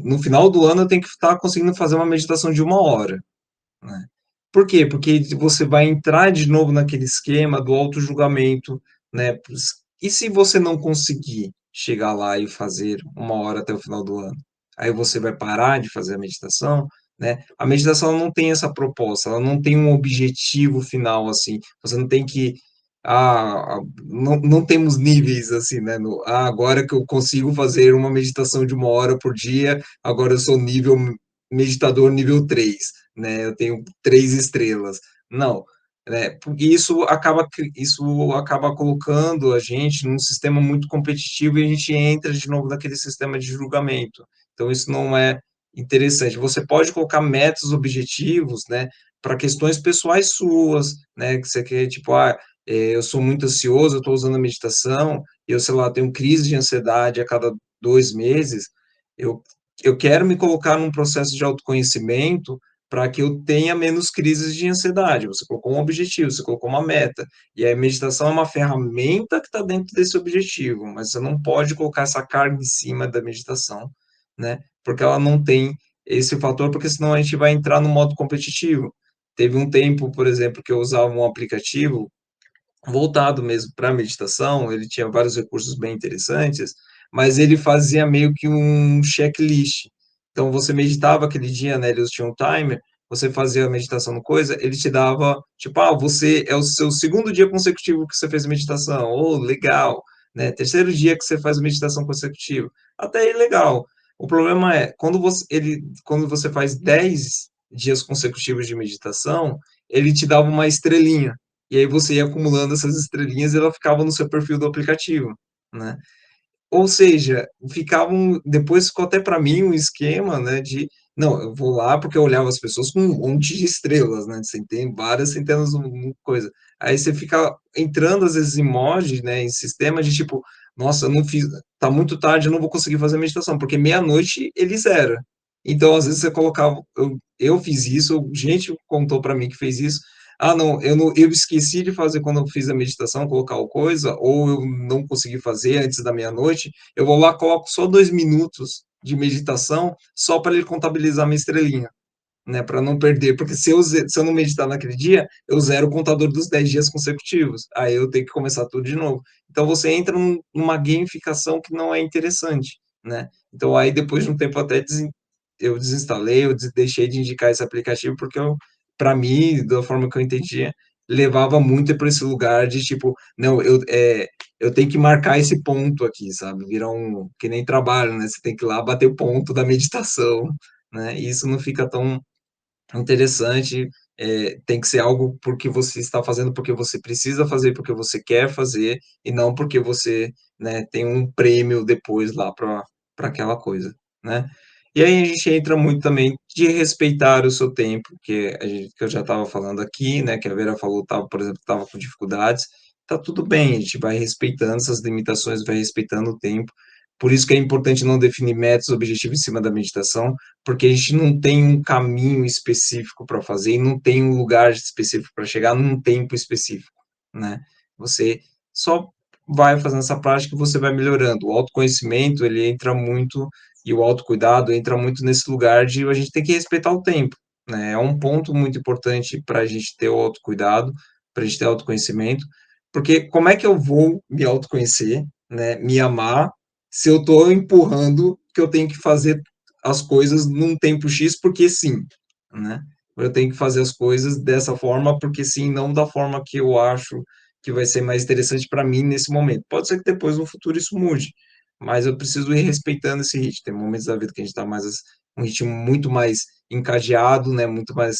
No final do ano eu tenho que estar conseguindo fazer uma meditação de 1 hora, né? Por quê? Porque você vai entrar de novo naquele esquema do autojulgamento, né? E se você não conseguir chegar lá e fazer 1 hora até o final do ano? Aí você vai parar de fazer a meditação, né? A meditação não tem essa proposta, ela não tem um objetivo final, assim. Você não tem que. Não temos níveis assim, né? Agora que eu consigo fazer uma meditação de 1 hora por dia, agora eu sou nível meditador nível 3, né? Eu tenho 3 estrelas. Não, né? Porque isso acaba colocando a gente num sistema muito competitivo e a gente entra de novo naquele sistema de julgamento. Então isso não é interessante. Você pode colocar metas, objetivos, né, para questões pessoais suas, né, que você quer, tipo, eu sou muito ansioso, eu estou usando a meditação, e eu, sei lá, tenho crise de ansiedade a cada 2 meses, eu, eu quero me colocar num processo de autoconhecimento para que eu tenha menos crises de ansiedade. Você colocou um objetivo, você colocou uma meta. E a meditação é uma ferramenta que está dentro desse objetivo, mas você não pode colocar essa carga em cima da meditação, né? Porque ela não tem esse fator, porque senão a gente vai entrar no modo competitivo. Teve um tempo, por exemplo, que eu usava um aplicativo voltado mesmo para meditação, ele tinha vários recursos bem interessantes, mas ele fazia meio que um checklist. Então, você meditava aquele dia, né, ele tinha um timer, você fazia a meditação no coisa, ele te dava, tipo, você é o seu segundo dia consecutivo que você fez meditação, legal, né, terceiro dia que você faz meditação consecutiva, até aí legal. O problema é, quando você faz 10 dias consecutivos de meditação, ele te dava uma estrelinha, e aí você ia acumulando essas estrelinhas e ela ficava no seu perfil do aplicativo, né? Ou seja, depois ficou até para mim um esquema, né, de, não, eu vou lá porque eu olhava as pessoas com um monte de estrelas, né, você tem várias centenas de coisa. Aí você fica entrando às vezes em mod, né, em sistema de tipo, nossa, eu não fiz, tá muito tarde, eu não vou conseguir fazer meditação, porque meia-noite ele zera. Então, às vezes você colocava, eu fiz isso, gente contou para mim que fez isso. Não, eu esqueci de fazer quando eu fiz a meditação, colocar o coisa, ou eu não consegui fazer antes da meia-noite, eu vou lá, coloco só 2 minutos de meditação, só para ele contabilizar minha estrelinha, né? Para não perder, porque se eu não meditar naquele dia, eu zero o contador dos 10 dias consecutivos. Aí eu tenho que começar tudo de novo. Então você entra numa gamificação que não é interessante, né? Então aí depois de um tempo até eu desinstalei, deixei de indicar esse aplicativo porque para mim, da forma que eu entendia, levava muito para esse lugar de tipo, não, eu tenho que marcar esse ponto aqui, sabe? Virar que nem trabalho, né? Você tem que ir lá bater o ponto da meditação, né? E isso não fica tão interessante, tem que ser algo porque você está fazendo, porque você precisa fazer, porque você quer fazer, e não porque você, né, tem um prêmio depois lá para aquela coisa, né? E aí a gente entra muito também de respeitar o seu tempo, que eu já estava falando aqui, né, que a Vera falou, tava, por exemplo, estava com dificuldades, tá tudo bem, a gente vai respeitando essas limitações, vai respeitando o tempo. Por isso que é importante não definir metas, objetivos em cima da meditação, porque a gente não tem um caminho específico para fazer e não tem um lugar específico para chegar num tempo específico, né? Você só vai fazendo essa prática e você vai melhorando. O autoconhecimento, ele entra muito, e o autocuidado entra muito nesse lugar de a gente tem que respeitar o tempo, né? É um ponto muito importante para a gente ter o autocuidado, para a gente ter autoconhecimento, porque como é que eu vou me autoconhecer, né, me amar, se eu estou empurrando que eu tenho que fazer as coisas num tempo X porque sim, né? Eu tenho que fazer as coisas dessa forma porque sim, não da forma que eu acho que vai ser mais interessante para mim nesse momento. Pode ser que depois no futuro isso mude, mas eu preciso ir respeitando esse ritmo. Tem momentos da vida que a gente está mais um ritmo muito mais encadeado, né? Muito mais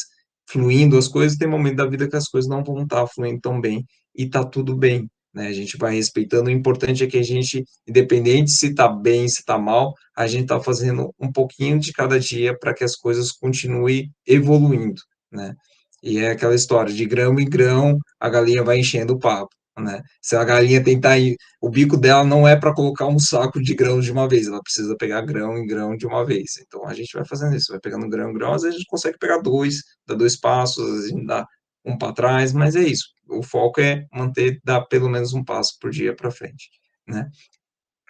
fluindo as coisas. Tem momentos da vida que as coisas não vão estar fluindo tão bem e tá tudo bem, né, a gente vai respeitando. O importante é que a gente, independente se está bem, se está mal, a gente está fazendo um pouquinho de cada dia para que as coisas continuem evoluindo, né. E é aquela história de grão em grão, a galinha vai enchendo o papo, né. Se a galinha tentar ir, o bico dela não é para colocar um saco de grãos de uma vez, ela precisa pegar grão em grão de uma vez. Então a gente vai fazendo isso, vai pegando grão em grão, às vezes a gente consegue pegar 2, dá 2 passos, às vezes a gente dá um para trás, mas é isso. O foco é manter, dar pelo menos um passo por dia para frente, né.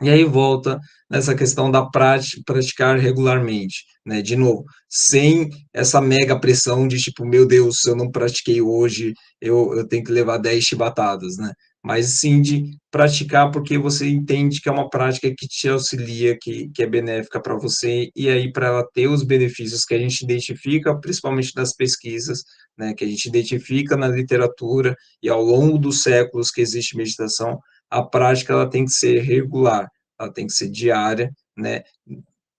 E aí volta nessa questão da praticar regularmente, né, de novo, sem essa mega pressão de tipo: "Meu Deus, se eu não pratiquei hoje, eu tenho que levar 10 chibatadas", né, mas sim de praticar, porque você entende que é uma prática que te auxilia, que é benéfica para você, e aí para ela ter os benefícios que a gente identifica, principalmente nas pesquisas, né, que a gente identifica na literatura e ao longo dos séculos que existe meditação, a prática ela tem que ser regular, ela tem que ser diária, né.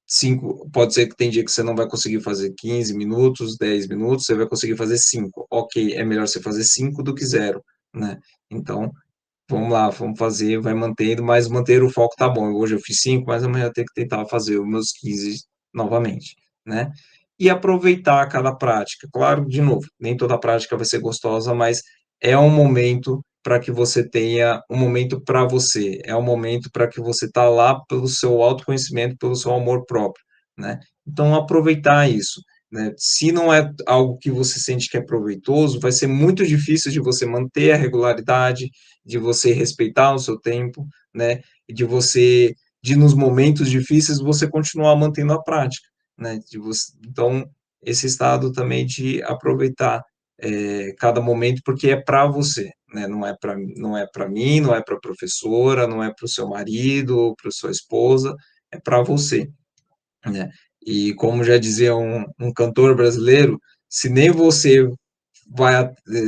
5, pode ser que tem dia que você não vai conseguir fazer 15 minutos, 10 minutos, você vai conseguir fazer 5, ok, é melhor você fazer 5 do que zero, né. Então, vamos lá, vamos fazer, vai mantendo, mas manter o foco tá bom. Hoje eu fiz 5, mas amanhã eu tenho que tentar fazer os meus 15 novamente, né. E aproveitar cada prática. Claro, de novo, nem toda prática vai ser gostosa, mas é um momento para que você tenha um momento para você, é um momento para que você tá lá pelo seu autoconhecimento, pelo seu amor próprio, né. Então aproveitar isso, né. Se não é algo que você sente que é proveitoso, vai ser muito difícil de você manter a regularidade, de você respeitar o seu tempo, né, e de você, de nos momentos difíceis você continuar mantendo a prática, né, de você, então esse estado também de aproveitar, cada momento, porque é para você, né, não é para mim, não é para a professora, não é para o seu marido, para sua esposa, é para você, né. E como já dizia um cantor brasileiro: "Se nem você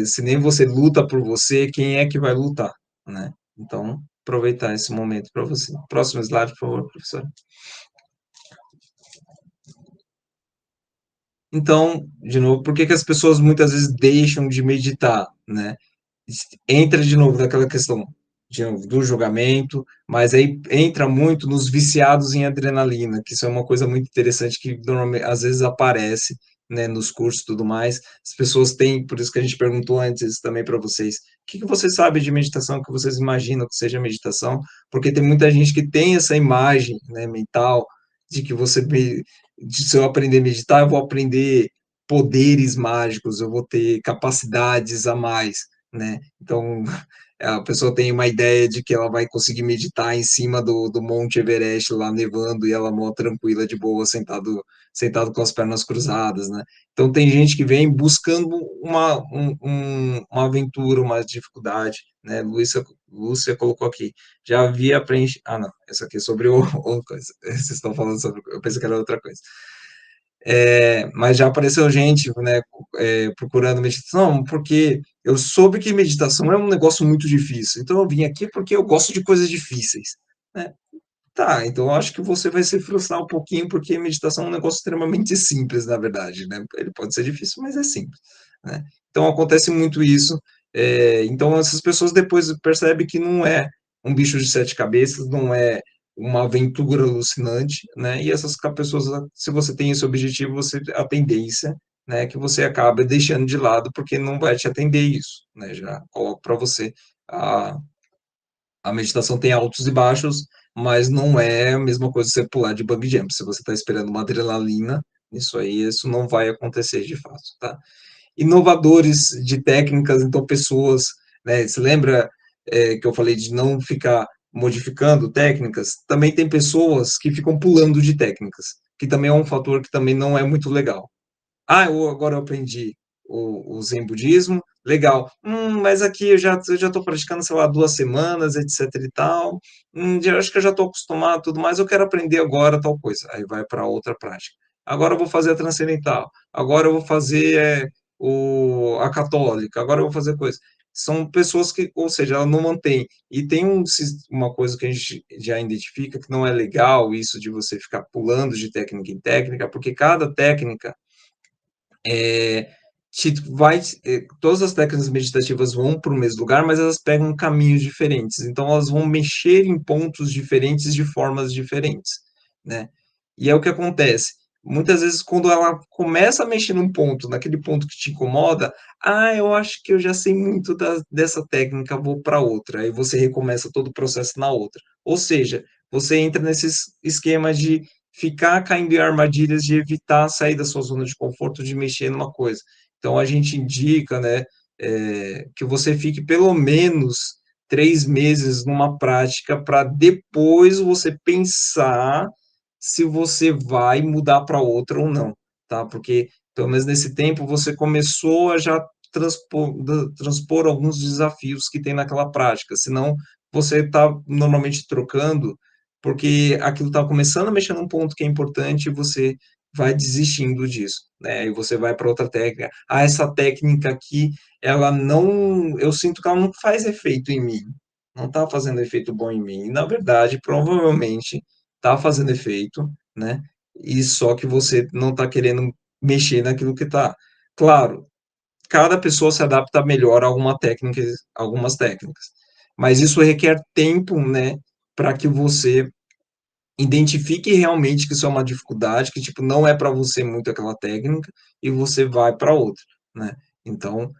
se nem você luta por você, quem é que vai lutar?", né. Então, aproveitar esse momento para você. Próximo slide, por favor, professora. Então, de novo, por que que as pessoas muitas vezes deixam de meditar, né? Entra de novo naquela questão, de novo, do julgamento, mas aí entra muito nos viciados em adrenalina, que isso é uma coisa muito interessante que normalmente às vezes aparece, né, nos cursos e tudo mais. As pessoas têm, por isso que a gente perguntou antes também para vocês, o que que você sabe de meditação, que vocês imaginam que seja meditação? Porque tem muita gente que tem essa imagem, né, mental de que se eu aprender a meditar, eu vou aprender poderes mágicos, eu vou ter capacidades a mais, né? Então, a pessoa tem uma ideia de que ela vai conseguir meditar em cima do Monte Everest lá nevando e ela mó tranquila, de boa, sentado com as pernas cruzadas, né? Então tem gente que vem buscando uma aventura, uma dificuldade, né? Lúcia colocou aqui, já havia preenchido. Ah, não, essa aqui é sobre outra coisa. Vocês estão falando sobre. Eu pensei que era outra coisa. Mas já apareceu gente, né, procurando meditação, porque eu soube que meditação é um negócio muito difícil, então eu vim aqui porque eu gosto de coisas difíceis, né. Tá, então eu acho que você vai se frustrar um pouquinho, porque meditação é um negócio extremamente simples, na verdade, né. Ele pode ser difícil, mas é simples, né. Então acontece muito isso, então essas pessoas depois percebem que não é um bicho de 7 cabeças, não é uma aventura alucinante, né, e essas pessoas, se você tem esse objetivo, você, a tendência, né, é que você acaba deixando de lado, porque não vai te atender isso, né, já coloco para você, a a meditação tem altos e baixos, mas não é a mesma coisa você pular de bungee jump. Se você está esperando uma adrenalina, isso aí, isso não vai acontecer de fato, tá. Inovadores de técnicas, então pessoas, né, você lembra, que eu falei de não ficar modificando técnicas? Também tem pessoas que ficam pulando de técnicas, que também é um fator que também não é muito legal. Ah, agora eu aprendi o zen budismo, legal. Mas aqui eu já estou praticando, sei lá, 2 semanas, etc e tal. Já acho que eu já estou acostumado, tudo mais, eu quero aprender agora tal coisa. Aí vai para outra prática. Agora eu vou fazer a transcendental, agora eu vou fazer, a católica, agora eu vou fazer coisa. São pessoas que, ou seja, ela não mantém. E tem uma coisa que a gente já identifica que não é legal, isso de você ficar pulando de técnica em técnica, porque cada técnica todas as técnicas meditativas vão para o mesmo lugar, mas elas pegam caminhos diferentes. Então, elas vão mexer em pontos diferentes de formas diferentes, né? E é o que acontece. Muitas vezes, quando ela começa a mexer num ponto, naquele ponto que te incomoda, eu acho que eu já sei muito dessa técnica, vou para outra. Aí você recomeça todo o processo na outra. Ou seja, você entra nesse esquema de ficar caindo em armadilhas, de evitar sair da sua zona de conforto, de mexer numa coisa. Então, a gente indica, né, que você fique pelo menos 3 meses numa prática para depois você pensar se você vai mudar para outra ou não, tá? Porque, pelo menos nesse tempo, você começou a já transpor alguns desafios que tem naquela prática, senão você está normalmente trocando, porque aquilo está começando a mexer num ponto que é importante e você vai desistindo disso, né? E você vai para outra técnica. Essa técnica aqui, ela não, eu sinto que ela não faz efeito em mim, não está fazendo efeito bom em mim. E, na verdade, provavelmente está fazendo efeito, né? E só que você não está querendo mexer naquilo que está. Claro, cada pessoa se adapta melhor a algumas técnicas, mas isso requer tempo, né? Para que você identifique realmente que isso é uma dificuldade, que tipo não é para você muito aquela técnica e você vai para outra, né? Então,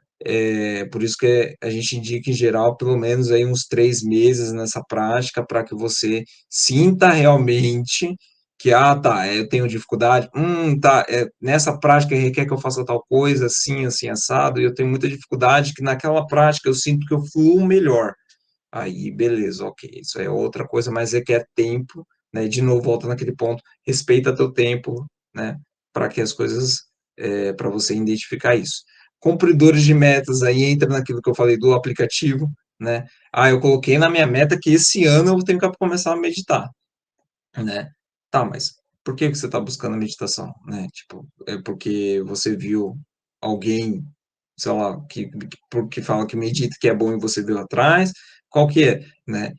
por isso que a gente indica em geral pelo menos aí uns 3 meses nessa prática para que você sinta realmente que tá, eu tenho dificuldade, tá, nessa prática requer que eu faça tal coisa, assim, assim, assado, e eu tenho muita dificuldade que naquela prática eu sinto que eu fluo melhor. Aí, beleza, ok, isso é outra coisa, mas requer tempo, né? De novo, volta naquele ponto, respeita teu tempo, né? Para que as coisas, para você identificar isso. Cumpridores de metas, aí entra naquilo que eu falei do aplicativo, né? Eu coloquei na minha meta que esse ano eu tenho que começar a meditar, né? Tá, mas por que que você está buscando a meditação, né? Tipo, é porque você viu alguém, sei lá, que fala que medita, que é bom e você viu atrás? Qual que é, né?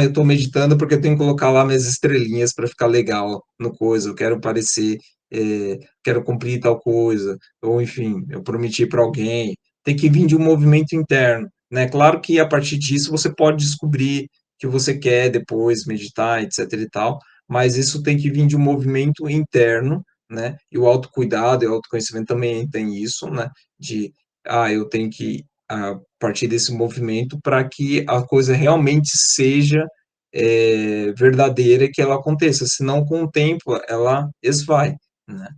Eu estou meditando porque eu tenho que colocar lá minhas estrelinhas para ficar legal no coisa, eu quero parecer, quero cumprir tal coisa, ou enfim, eu prometi para alguém. Tem que vir de um movimento interno, né? Claro que a partir disso você pode descobrir que você quer depois meditar, etc e tal, mas isso tem que vir de um movimento interno, né? E o autocuidado e o autoconhecimento também tem isso, né? De, eu tenho que, a partir desse movimento, para que a coisa realmente seja verdadeira e que ela aconteça, senão com o tempo ela esvai, né?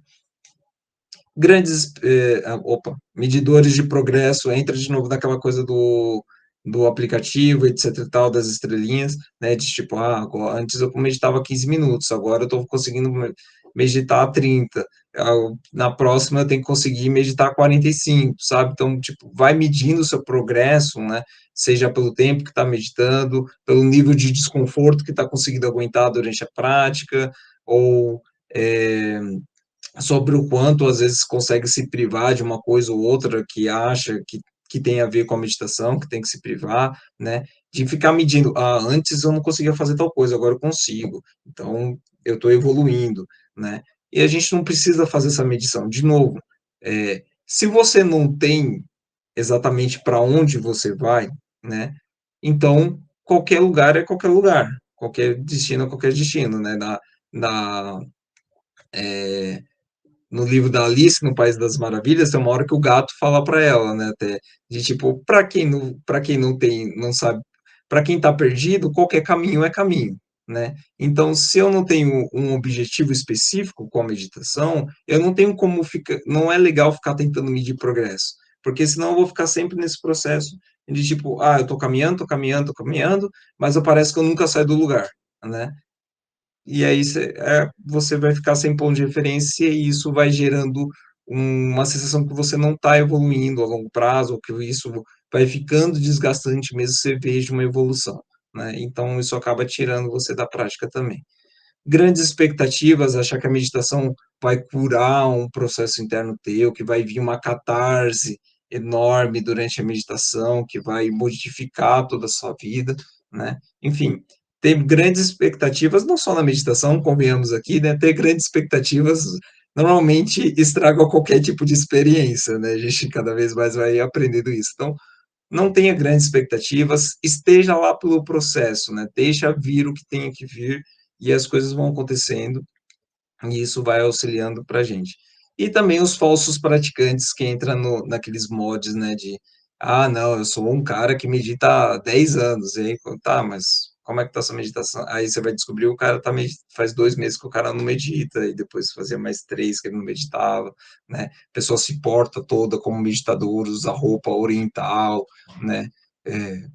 Medidores de progresso, entra de novo naquela coisa do aplicativo, etc e tal, das estrelinhas, né, de tipo, agora, antes eu meditava 15 minutos, agora eu estou conseguindo meditar 30, na próxima eu tenho que conseguir meditar 45, sabe? Então, tipo, vai medindo o seu progresso, né, seja pelo tempo que está meditando, pelo nível de desconforto que está conseguindo aguentar durante a prática, ou sobre o quanto às vezes consegue se privar de uma coisa ou outra que acha que tem a ver com a meditação, que tem que se privar, né? De ficar medindo, antes eu não conseguia fazer tal coisa, agora eu consigo, então eu estou evoluindo, né? E a gente não precisa fazer essa medição. De novo, se você não tem exatamente para onde você vai, né? Então, qualquer lugar é qualquer lugar, qualquer destino é qualquer destino, né? Na, no livro da Alice no País das Maravilhas, tem uma hora que o gato fala para ela, né, até, de tipo, para quem não tem, não sabe, para quem está perdido, qualquer caminho é caminho, né? Então, se eu não tenho um objetivo específico com a meditação, eu não tenho como ficar, não é legal ficar tentando medir progresso, porque senão eu vou ficar sempre nesse processo de tipo, eu tô caminhando, tô caminhando, tô caminhando, mas parece que eu nunca saio do lugar, né? E aí você vai ficar sem ponto de referência e isso vai gerando uma sensação que você não está evoluindo a longo prazo, ou que isso vai ficando desgastante mesmo você veja uma evolução, né? Então isso acaba tirando você da prática também. Grandes expectativas, achar que a meditação vai curar um processo interno teu, que vai vir uma catarse enorme durante a meditação, que vai modificar toda a sua vida, né? Enfim, ter grandes expectativas, não só na meditação, convenhamos aqui, né? Ter grandes expectativas normalmente estraga qualquer tipo de experiência, né, a gente cada vez mais vai aprendendo isso. Então, não tenha grandes expectativas, esteja lá pelo processo, né, deixa vir o que tenha que vir, e as coisas vão acontecendo, e isso vai auxiliando para a gente. E também os falsos praticantes que entram naqueles mods, né, de ah, não, eu sou um cara que medita há 10 anos, e aí, tá, mas como é que tá essa meditação? Aí você vai descobrir o cara faz 2 meses que o cara não medita, e depois fazia mais 3 que ele não meditava, né? A pessoa se porta toda como meditador, usa roupa oriental, né? É,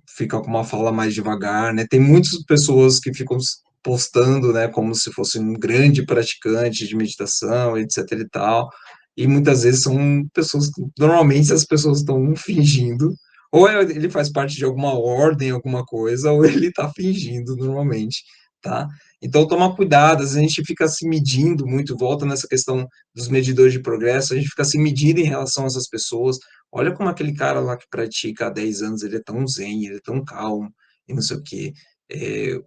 fica com uma fala mais devagar, né? Tem muitas pessoas que ficam postando, né, como se fosse um grande praticante de meditação, etc e tal, e muitas vezes são pessoas que, normalmente as pessoas estão fingindo, ou ele faz parte de alguma ordem, alguma coisa, ou ele está fingindo normalmente, tá? Então, tomar cuidado, às vezes a gente fica se medindo muito, volta nessa questão dos medidores de progresso, a gente fica se medindo em relação a essas pessoas, olha como aquele cara lá que pratica há 10 anos, ele é tão zen, ele é tão calmo, e não sei o quê,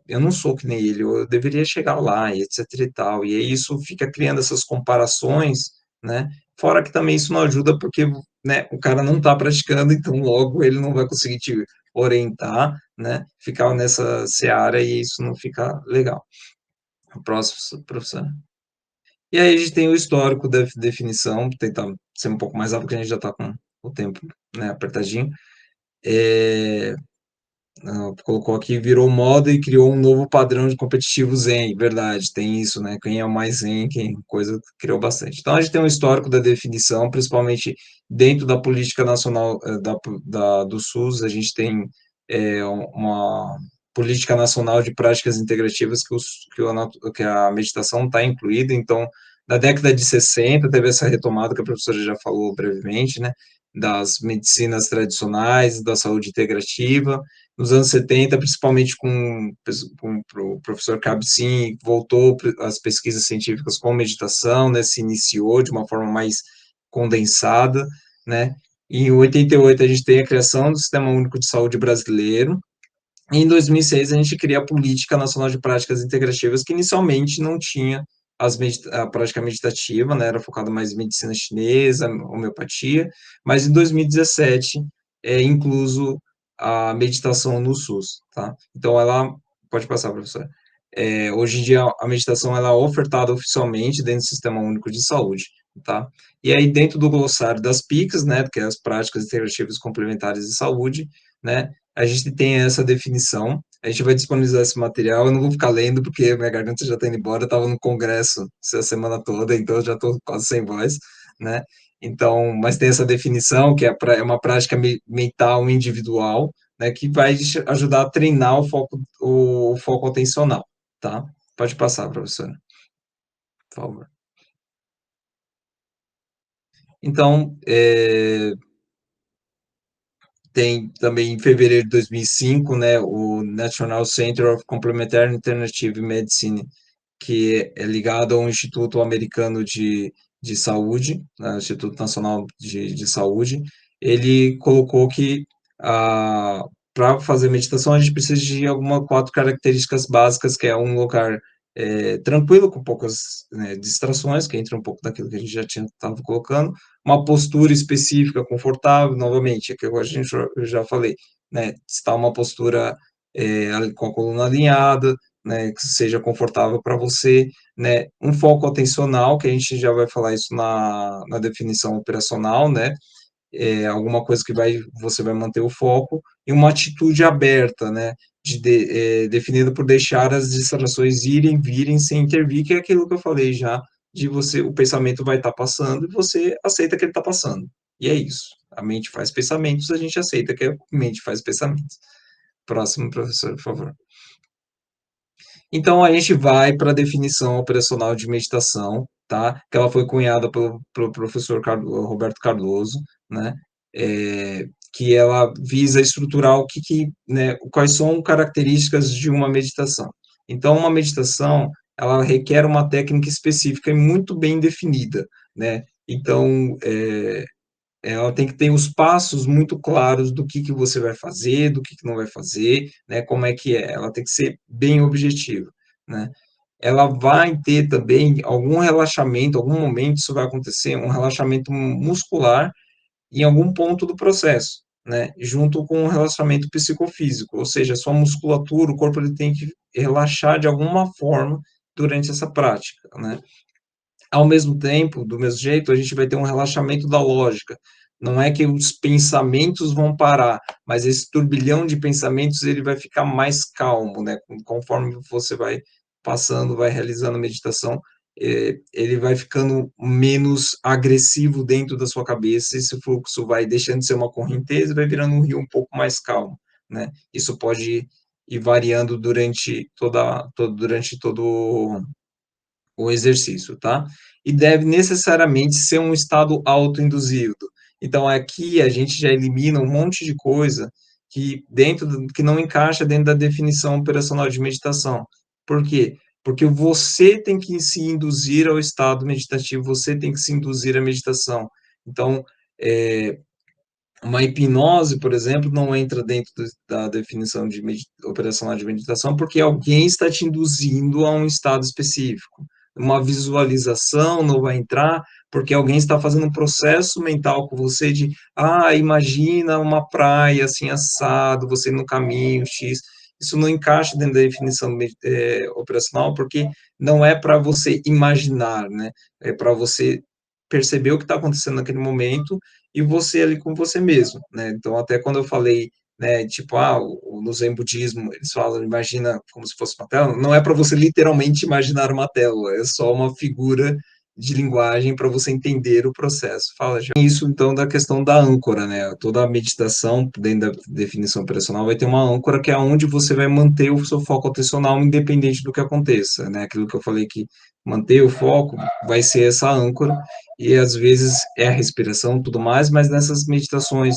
eu não sou que nem ele, eu deveria chegar lá, e etc e tal. E aí isso fica criando essas comparações, né? Fora que também isso não ajuda porque, né, o cara não está praticando, então logo ele não vai conseguir te orientar, né? Ficar nessa seara e isso não fica legal. O próximo, professor. E aí a gente tem o histórico da definição, tentar ser um pouco mais rápido, porque a gente já está com o tempo, né, apertadinho. É, colocou aqui, virou moda e criou um novo padrão de competitivo Zen, verdade, tem isso, né? Quem é o mais Zen, quem coisa criou bastante. Então a gente tem um histórico da definição, principalmente dentro da política nacional do SUS, a gente tem uma política nacional de práticas integrativas que a meditação está incluída, então na década de 60 teve essa retomada que a professora já falou brevemente, né? Das medicinas tradicionais, da saúde integrativa, nos anos 70, principalmente com o professor Kabat-Zinn, voltou às pesquisas científicas com meditação, né, se iniciou de uma forma mais condensada, né, e em 88 a gente tem a criação do Sistema Único de Saúde Brasileiro, e em 2006 a gente cria a Política Nacional de Práticas Integrativas, que inicialmente não tinha a prática meditativa, né, era focada mais em medicina chinesa, homeopatia, mas em 2017 é incluso a meditação no SUS, tá? Então ela pode passar, professor. Hoje em dia a meditação ela é ofertada oficialmente dentro do Sistema Único de Saúde, tá? E aí dentro do glossário das PICs, né, que é as práticas integrativas complementares de saúde, né, a gente tem essa definição, a gente vai disponibilizar esse material, eu não vou ficar lendo porque minha garganta já está indo embora, eu estava no congresso essa semana toda, então eu já estou quase sem voz, né? Então, mas tem essa definição que é uma prática mental individual, né, que vai ajudar a treinar o foco atencional, tá? Pode passar, professora, por favor. Então, tem também em fevereiro de 2005, né, o National Center of Complementary Alternative Medicine, que é ligado ao Instituto Americano de Saúde, né, Instituto Nacional de Saúde, ele colocou que para fazer meditação a gente precisa de algumas 4 características básicas, que é um lugar tranquilo, com poucas, né, distrações, que entra um pouco daquilo que a gente já tinha estava colocando, uma postura específica, confortável, novamente, é que eu já falei, né, está uma postura com a coluna alinhada, né, que seja confortável para você, né, um foco atencional, que a gente já vai falar isso na definição operacional, né, alguma coisa que você vai manter o foco, e uma atitude aberta, né, definida por deixar as distrações irem, virem, sem intervir, que é aquilo que eu falei já, de você, o pensamento vai estar passando, e você aceita que ele está passando, e é isso, a mente faz pensamentos, a gente aceita que a mente faz pensamentos. Próximo, professor, por favor. Então, a gente vai para a definição operacional de meditação, tá? Que ela foi cunhada pelo professor Roberto Cardoso, né? Que ela visa estruturar né, quais são características de uma meditação. Então, uma meditação, ela requer uma técnica específica e muito bem definida, né? Então, ela tem que ter os passos muito claros do que você vai fazer, do que não vai fazer, né? Como é que é? Ela tem que ser bem objetiva, né? ela vai ter também algum relaxamento, algum momento isso vai acontecer, um relaxamento muscular em algum ponto do processo, né? Junto com o relaxamento psicofísico, ou seja, a sua musculatura, o corpo ele tem que relaxar de alguma forma durante essa prática, né? Ao mesmo tempo, do mesmo jeito, a gente vai ter um relaxamento da lógica. Não é que os pensamentos vão parar, mas esse turbilhão de pensamentos ele vai ficar mais calmo, né? Conforme você vai passando, vai realizando a meditação, ele vai ficando menos agressivo dentro da sua cabeça. Esse fluxo vai deixando de ser uma correnteza e vai virando um rio um pouco mais calmo, né? Isso pode ir variando durante todo o exercício, tá? E deve necessariamente ser um estado autoinduzido. Então, aqui a gente já elimina um monte de coisa que não encaixa dentro da definição operacional de meditação. Por quê? Porque você tem que se induzir ao estado meditativo, você tem que se induzir à meditação. Então, é, uma hipnose, por exemplo, não entra dentro da definição de operacional de meditação, porque alguém está te induzindo a um estado específico. Uma visualização não vai entrar, porque alguém está fazendo um processo mental com você de, imagina uma praia assim assado, você no caminho X. Isso não encaixa dentro da definição operacional, porque não é para você imaginar, né? É para você perceber o que está acontecendo naquele momento e você ali com você mesmo, né? Então, até quando eu falei, né, tipo, no Zen budismo, eles falam, imagina como se fosse uma tela, não é para você literalmente imaginar uma tela, é só uma figura de linguagem para você entender o processo. Fala, já. Isso, então, da questão da âncora, né? Toda a meditação, dentro da definição operacional, vai ter uma âncora que é onde você vai manter o seu foco atencional independente do que aconteça, né? Aquilo que eu falei que manter o foco vai ser essa âncora, e às vezes é a respiração tudo mais, mas nessas meditações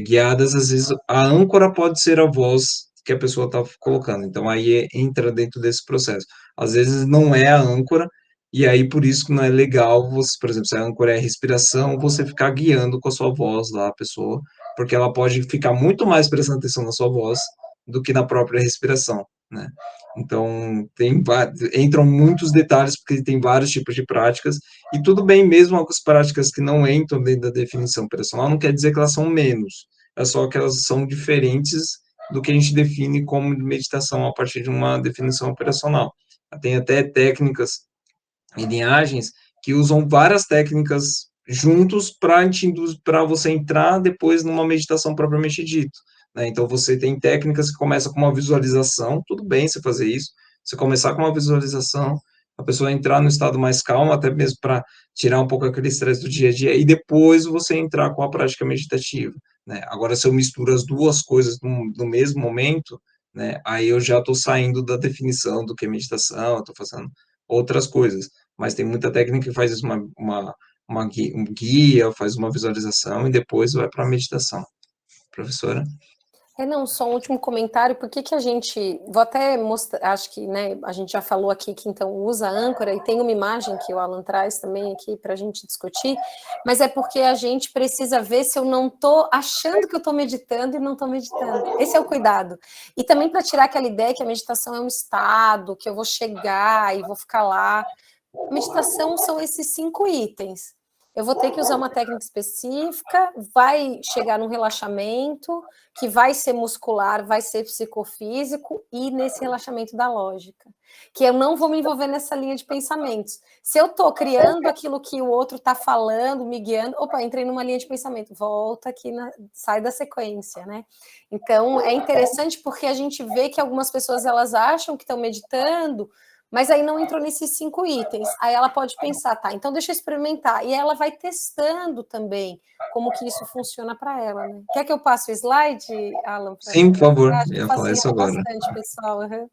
guiadas, às vezes a âncora pode ser a voz que a pessoa está colocando, então aí entra dentro desse processo. Às vezes não é a âncora, e aí por isso que não é legal, você, por exemplo, se a âncora é a respiração, você ficar guiando com a sua voz lá a pessoa, porque ela pode ficar muito mais prestando atenção na sua voz do que na própria respiração, né? Então, entram muitos detalhes, porque tem vários tipos de práticas, e tudo bem, mesmo algumas práticas que não entram dentro da definição operacional, não quer dizer que elas são menos, é só que elas são diferentes do que a gente define como meditação a partir de uma definição operacional. Tem até técnicas e linhagens que usam várias técnicas juntos para você entrar depois numa meditação propriamente dito, né? Então, você tem técnicas que começam com uma visualização, tudo bem você fazer isso, você começar com uma visualização, a pessoa entrar no estado mais calmo, até mesmo para tirar um pouco aquele estresse do dia a dia, e depois você entrar com a prática meditativa, né? Agora, se eu misturo as duas coisas no mesmo momento, né, aí eu já estou saindo da definição do que é meditação, estou fazendo outras coisas, mas tem muita técnica que faz isso um guia, faz uma visualização e depois vai para a meditação. Professora? Não, só um último comentário, por que que a gente, vou até mostrar, acho que, né, a gente já falou aqui que então usa a âncora, e tem uma imagem que o Alan traz também aqui para a gente discutir, mas é porque a gente precisa ver se eu não estou achando que eu estou meditando e não estou meditando, esse é o cuidado, e também para tirar aquela ideia que a meditação é um estado, que eu vou chegar e vou ficar lá. A meditação são esses 5 itens, eu vou ter que usar uma técnica específica, vai chegar num relaxamento, que vai ser muscular, vai ser psicofísico, e nesse relaxamento da lógica. Que eu não vou me envolver nessa linha de pensamentos. Se eu estou criando aquilo que o outro está falando, me guiando, opa, entrei numa linha de pensamento, volta aqui, sai da sequência, né? Então, é interessante porque a gente vê que algumas pessoas, elas acham que estão meditando, mas aí não entrou nesses 5 itens. Aí ela pode pensar, tá, então deixa eu experimentar. E ela vai testando também como que isso funciona para ela, né? Quer que eu passe o slide, Alan? Sim, por favor, Acho eu que ia falar isso facilita agora. bastante, pessoal. Uhum.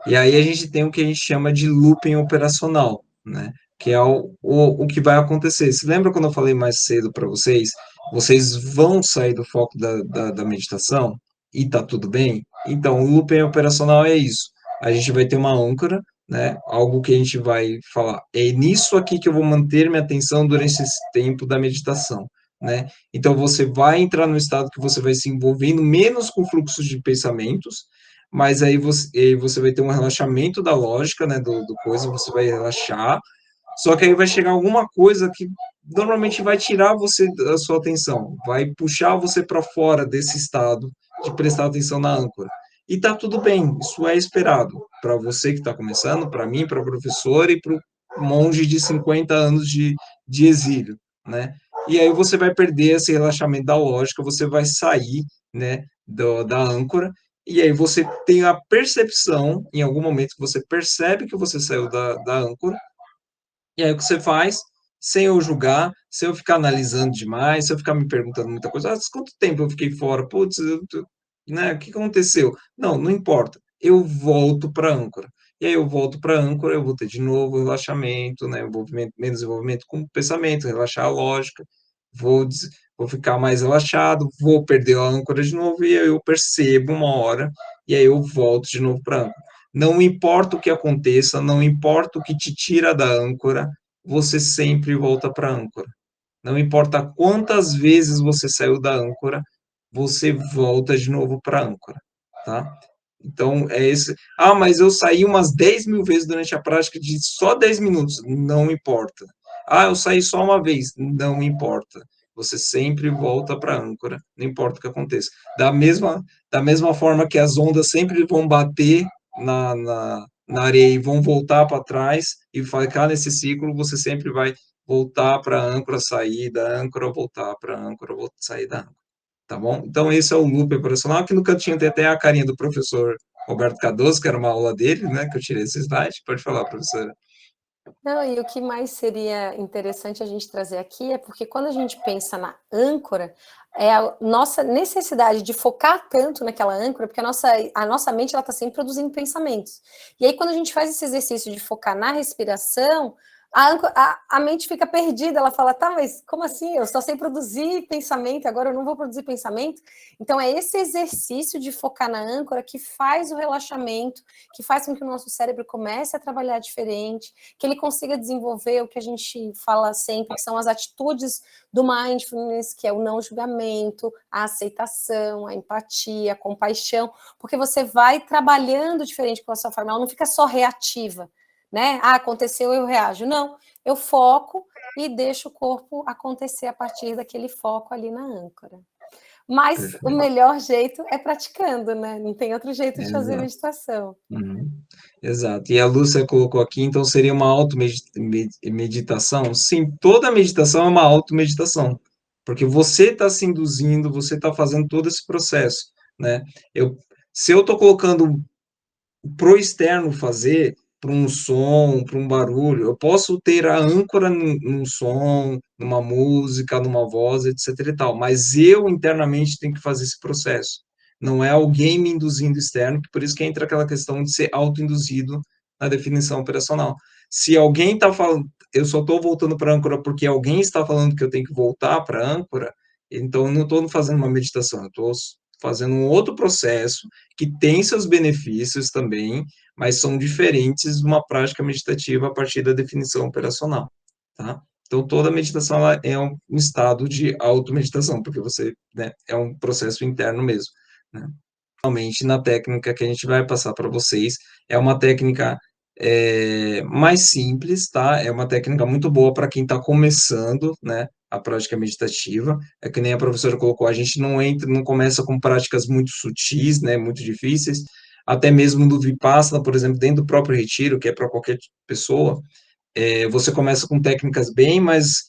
E aí a gente tem o que a gente chama de looping operacional, né? Que é o que vai acontecer. Se lembra quando eu falei mais cedo para vocês? Vocês vão sair do foco da meditação e tá tudo bem? Então, o looping operacional é isso. A gente vai ter uma âncora, né? Algo que a gente vai falar, é nisso aqui que eu vou manter minha atenção durante esse tempo da meditação, né? Então, você vai entrar no estado que você vai se envolvendo menos com fluxos de pensamentos, mas aí você vai ter um relaxamento da lógica, né, do coisa, você vai relaxar, só que aí vai chegar alguma coisa que normalmente vai tirar você da sua atenção, vai puxar você para fora desse estado de prestar atenção na âncora. E tá tudo bem, isso é esperado para você que está começando, para mim, para o professor e para o monge de 50 anos de exílio, né? E aí você vai perder esse relaxamento da lógica, você vai sair, né, da âncora, e aí você tem a percepção, em algum momento você percebe que você saiu da âncora, e aí o que você faz, sem eu julgar, sem eu ficar analisando demais, sem eu ficar me perguntando muita coisa, quanto tempo eu fiquei fora? Putz, né, o que aconteceu? Não, não importa. Eu volto para a âncora. E aí eu volto para a âncora, eu vou ter de novo relaxamento, né, envolvimento, menos envolvimento com o pensamento, relaxar a lógica, vou, vou ficar mais relaxado, vou perder a âncora de novo, e aí eu percebo uma hora, e aí eu volto de novo para a âncora. Não importa o que aconteça, não importa o que te tira da âncora, você sempre volta para a âncora. Não importa quantas vezes você saiu da âncora, você volta de novo para a âncora, tá? Então, é esse. Ah, mas eu saí umas 10 mil vezes durante a prática de só 10 minutos. Não importa. Ah, eu saí só uma vez. Não importa. Você sempre volta para a âncora, não importa o que aconteça. Da mesma forma que as ondas sempre vão bater na areia e vão voltar para trás e ficar nesse ciclo, você sempre vai voltar para a âncora, sair da âncora, voltar para a âncora, sair da âncora. Tá bom? Então, esse é o loop operacional. Aqui no cantinho tem até a carinha do professor Roberto Cardoso, que era uma aula dele, né? Que eu tirei esse slide. Pode falar, professora. Não, e o que mais seria interessante a gente trazer aqui é porque quando a gente pensa na âncora, é a nossa necessidade de focar tanto naquela âncora, porque a nossa mente está sempre produzindo pensamentos. E aí, quando a gente faz esse exercício de focar na respiração, a mente fica perdida, ela fala, tá, mas como assim? Eu só sei produzir pensamento, agora eu não vou produzir pensamento. Então, é esse exercício de focar na âncora que faz o relaxamento, que faz com que o nosso cérebro comece a trabalhar diferente, que ele consiga desenvolver o que a gente fala sempre, que são as atitudes do mindfulness, que é o não julgamento, a aceitação, a empatia, a compaixão, porque você vai trabalhando diferente com a sua forma, ela não fica só reativa, né? Ah, aconteceu, eu reajo. Não, eu foco e deixo o corpo acontecer a partir daquele foco ali na âncora. Mas o Perfeito. melhor jeito é praticando, né? Não tem outro jeito de fazer Exato. meditação. Uhum. Exato. E a Lúcia colocou aqui, então seria uma automeditação? Sim, toda meditação é uma automeditação, porque você está se induzindo, você está fazendo todo esse processo, né? Se eu estou colocando pro externo fazer, para um som, para um barulho, eu posso ter a âncora num som, numa música, numa voz, etc e tal, mas eu internamente tenho que fazer esse processo. Não é alguém me induzindo externo, que por isso que entra aquela questão de ser autoinduzido na definição operacional. Se alguém está falando, eu só estou voltando para a âncora porque alguém está falando que eu tenho que voltar para a âncora, então eu não estou fazendo uma meditação, eu estou fazendo um outro processo que tem seus benefícios também, mas são diferentes de uma prática meditativa a partir da definição operacional, tá? Então, toda meditação ela é um estado de automeditação, porque você, né, é um processo interno mesmo, né? Realmente, na técnica que a gente vai passar para vocês, é uma técnica mais simples, tá? É uma técnica muito boa para quem está começando, né, a prática meditativa. É que nem a professora colocou, a gente não começa com práticas muito sutis, né, muito difíceis, até mesmo do Vipassana, por exemplo, dentro do próprio retiro, que é para qualquer pessoa, você começa com técnicas bem mais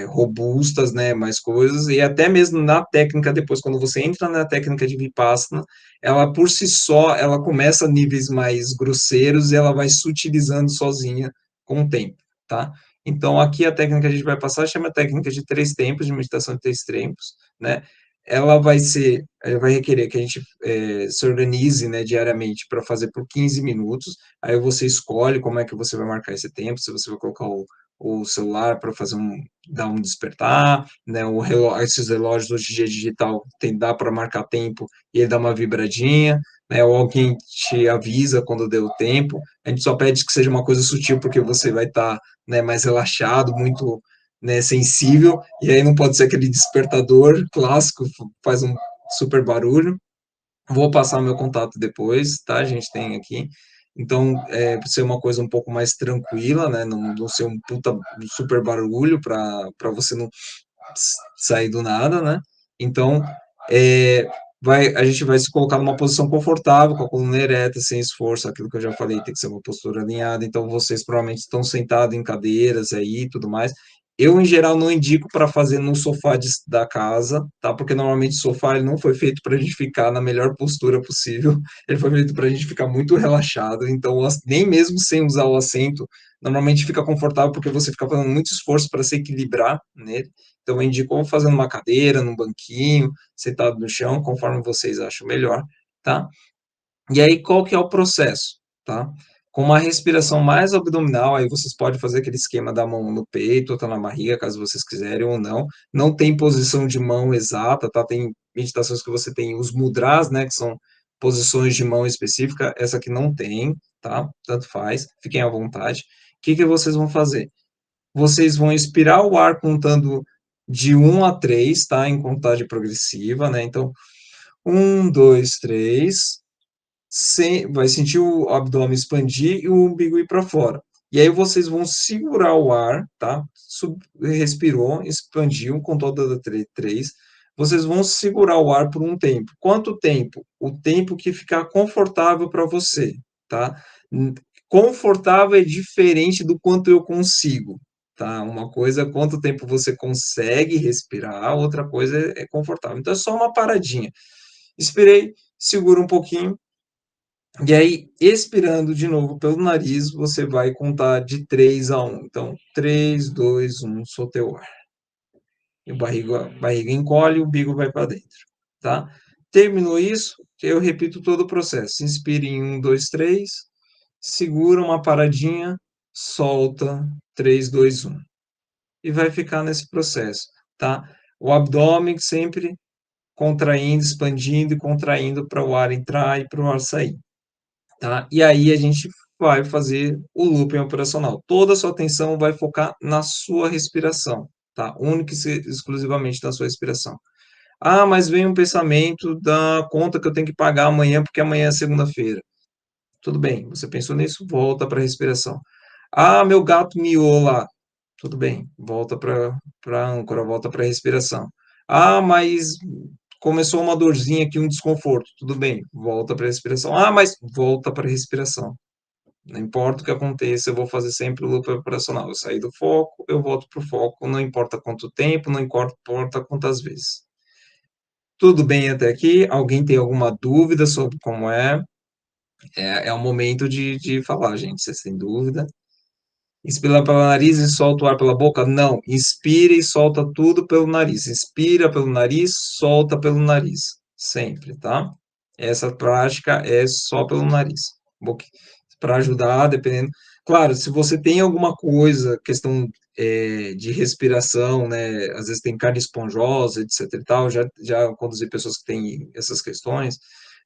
robustas, né, mais coisas, e até mesmo na técnica, depois, quando você entra na técnica de Vipassana, ela por si só, ela começa a níveis mais grosseiros e ela vai sutilizando sozinha com o tempo, tá? Então, aqui a técnica que a gente vai passar chama técnica de 3 tempos, de meditação de 3 tempos, né? Ela vai requerer que a gente se organize, né, diariamente para fazer por 15 minutos, aí você escolhe como é que você vai marcar esse tempo, se você vai colocar o celular para dar um despertar, né, esses relógios hoje em dia digital dá para marcar tempo e ele dá uma vibradinha, né, ou alguém te avisa quando deu o tempo, a gente só pede que seja uma coisa sutil, porque você vai estar, né, mais relaxado, muito, né, sensível, e aí não pode ser aquele despertador clássico, faz um super barulho, Vou passar meu contato depois, tá? A gente tem aqui. Então, para ser uma coisa um pouco mais tranquila, né? Não ser um puta super barulho para você não sair do nada, né? Então, é, a gente vai se colocar numa posição confortável, com a coluna ereta, sem esforço, aquilo que eu já falei, tem que ser uma postura alinhada. Então, vocês provavelmente estão sentados em cadeiras aí e tudo mais. Eu, em geral, não indico para fazer no sofá da casa, tá? Porque normalmente o sofá ele não foi feito para a gente ficar na melhor postura possível. Ele foi feito para a gente ficar muito relaxado. Então, nem mesmo sem usar o assento, normalmente fica confortável porque você fica fazendo muito esforço para se equilibrar nele. Então, eu indico ou fazendo uma cadeira, num banquinho, sentado no chão, conforme vocês acham melhor, tá? E aí, qual que é o processo, tá? Com uma respiração mais abdominal, aí vocês podem fazer aquele esquema da mão no peito, ou tá na barriga, caso vocês quiserem ou não. Não tem posição de mão exata, tá? Tem meditações que você tem os mudras, né, que são posições de mão específica, essa aqui não tem, tá? Tanto faz, fiquem à vontade. O que que vocês vão fazer? Vocês vão expirar o ar contando de 1 a 3, tá? Em contagem progressiva, né? Então, 1, 2, 3, vai sentir o abdômen expandir e o umbigo ir para fora. E aí vocês vão segurar o ar, tá? Respirou, expandiu, contou da 3. Vocês vão segurar o ar por um tempo. Quanto tempo? O tempo que ficar confortável para você, tá? Confortável é diferente do quanto eu consigo, tá? Uma coisa é quanto tempo você consegue respirar, outra coisa é confortável. Então é só uma paradinha. Expirei, segura um pouquinho, e aí, expirando de novo pelo nariz, você vai contar de 3 a 1. Então, 3, 2, 1, soltei o ar. E barriga encolhe, o umbigo vai para dentro, tá? Terminou isso, eu repito todo o processo. Inspire em 1, 2, 3, segura uma paradinha, solta, 3, 2, 1. E vai ficar nesse processo, tá? O abdômen sempre contraindo, expandindo e contraindo para o ar entrar e para o ar sair. Tá? E aí a gente vai fazer o looping operacional. Toda a sua atenção vai focar na sua respiração, tá? Única e exclusivamente na sua respiração. Ah, mas vem um pensamento da conta que eu tenho que pagar amanhã, porque amanhã é segunda-feira. Tudo bem, você pensou nisso, volta para a respiração. Ah, meu gato miou lá. Tudo bem, volta para a âncora, volta para a respiração. Ah, mas começou uma dorzinha aqui, um desconforto. Tudo bem, volta para a respiração. Ah, mas volta para a respiração. Não importa o que aconteça, eu vou fazer sempre o loop operacional. Eu saí do foco, eu volto para o foco, não importa quanto tempo, não importa quantas vezes. Tudo bem até aqui? Alguém tem alguma dúvida sobre como é? É o momento de falar, gente. Vocês têm dúvida? Inspira pelo nariz e solta o ar pela boca? Não. Inspira e solta tudo pelo nariz. Inspira pelo nariz, solta pelo nariz. Sempre, tá? Essa prática é só pelo nariz. Para ajudar, dependendo. Claro, se você tem alguma coisa, questão de respiração, né? Às vezes tem carne esponjosa, etc e tal. Já conduzi pessoas que têm essas questões,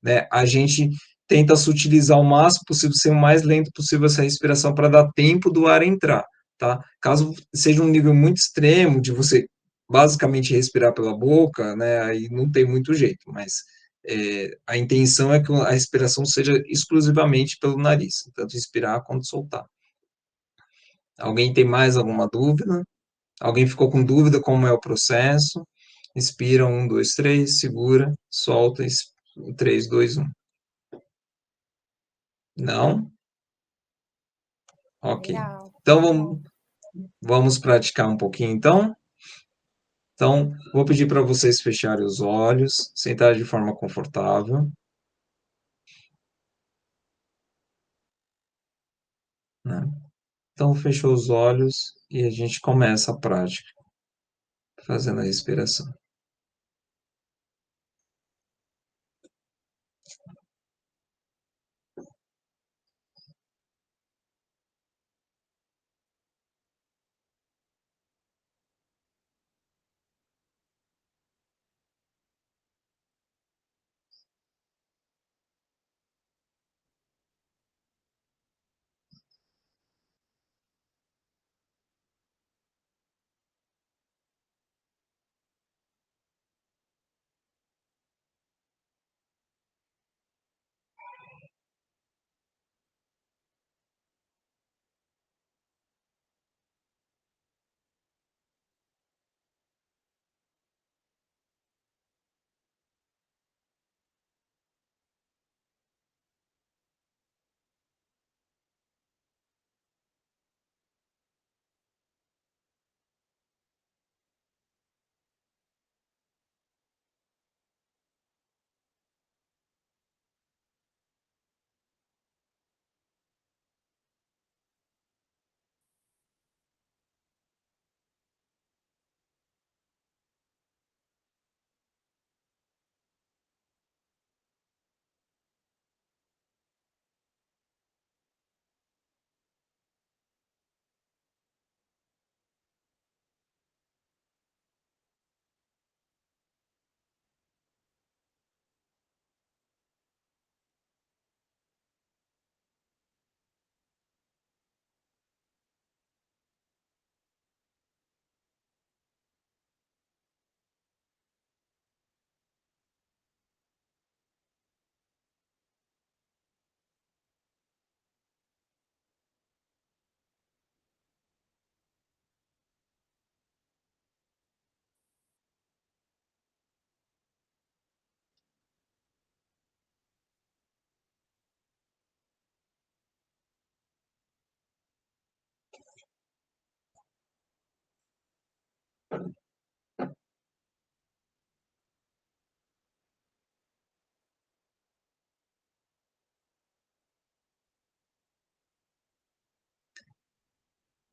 né? A gente tenta se utilizar o máximo possível, ser o mais lento possível essa respiração para dar tempo do ar entrar, tá? Caso seja um nível muito extremo de você basicamente respirar pela boca, né? Aí não tem muito jeito, mas a intenção é que a respiração seja exclusivamente pelo nariz, tanto inspirar quanto soltar. Alguém tem mais alguma dúvida? Alguém ficou com dúvida como é o processo? Inspira, 1, 2, 3, segura, solta, 3, 2, 1. Não? Ok. Legal. Então Bom, vamos praticar um pouquinho então? Então, vou pedir para vocês fecharem os olhos, sentar de forma confortável, né? Então, fechou os olhos e a gente começa a prática, fazendo a respiração.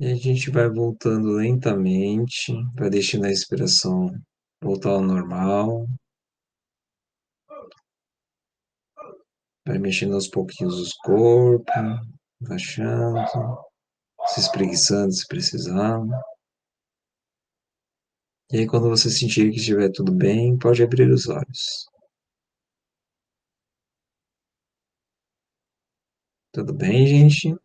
E a gente vai voltando lentamente, vai deixando a respiração voltar ao normal, vai mexendo aos pouquinhos os corpos, relaxando, se espreguiçando se precisar. E aí, quando você sentir que estiver tudo bem, pode abrir os olhos. Tudo bem, gente?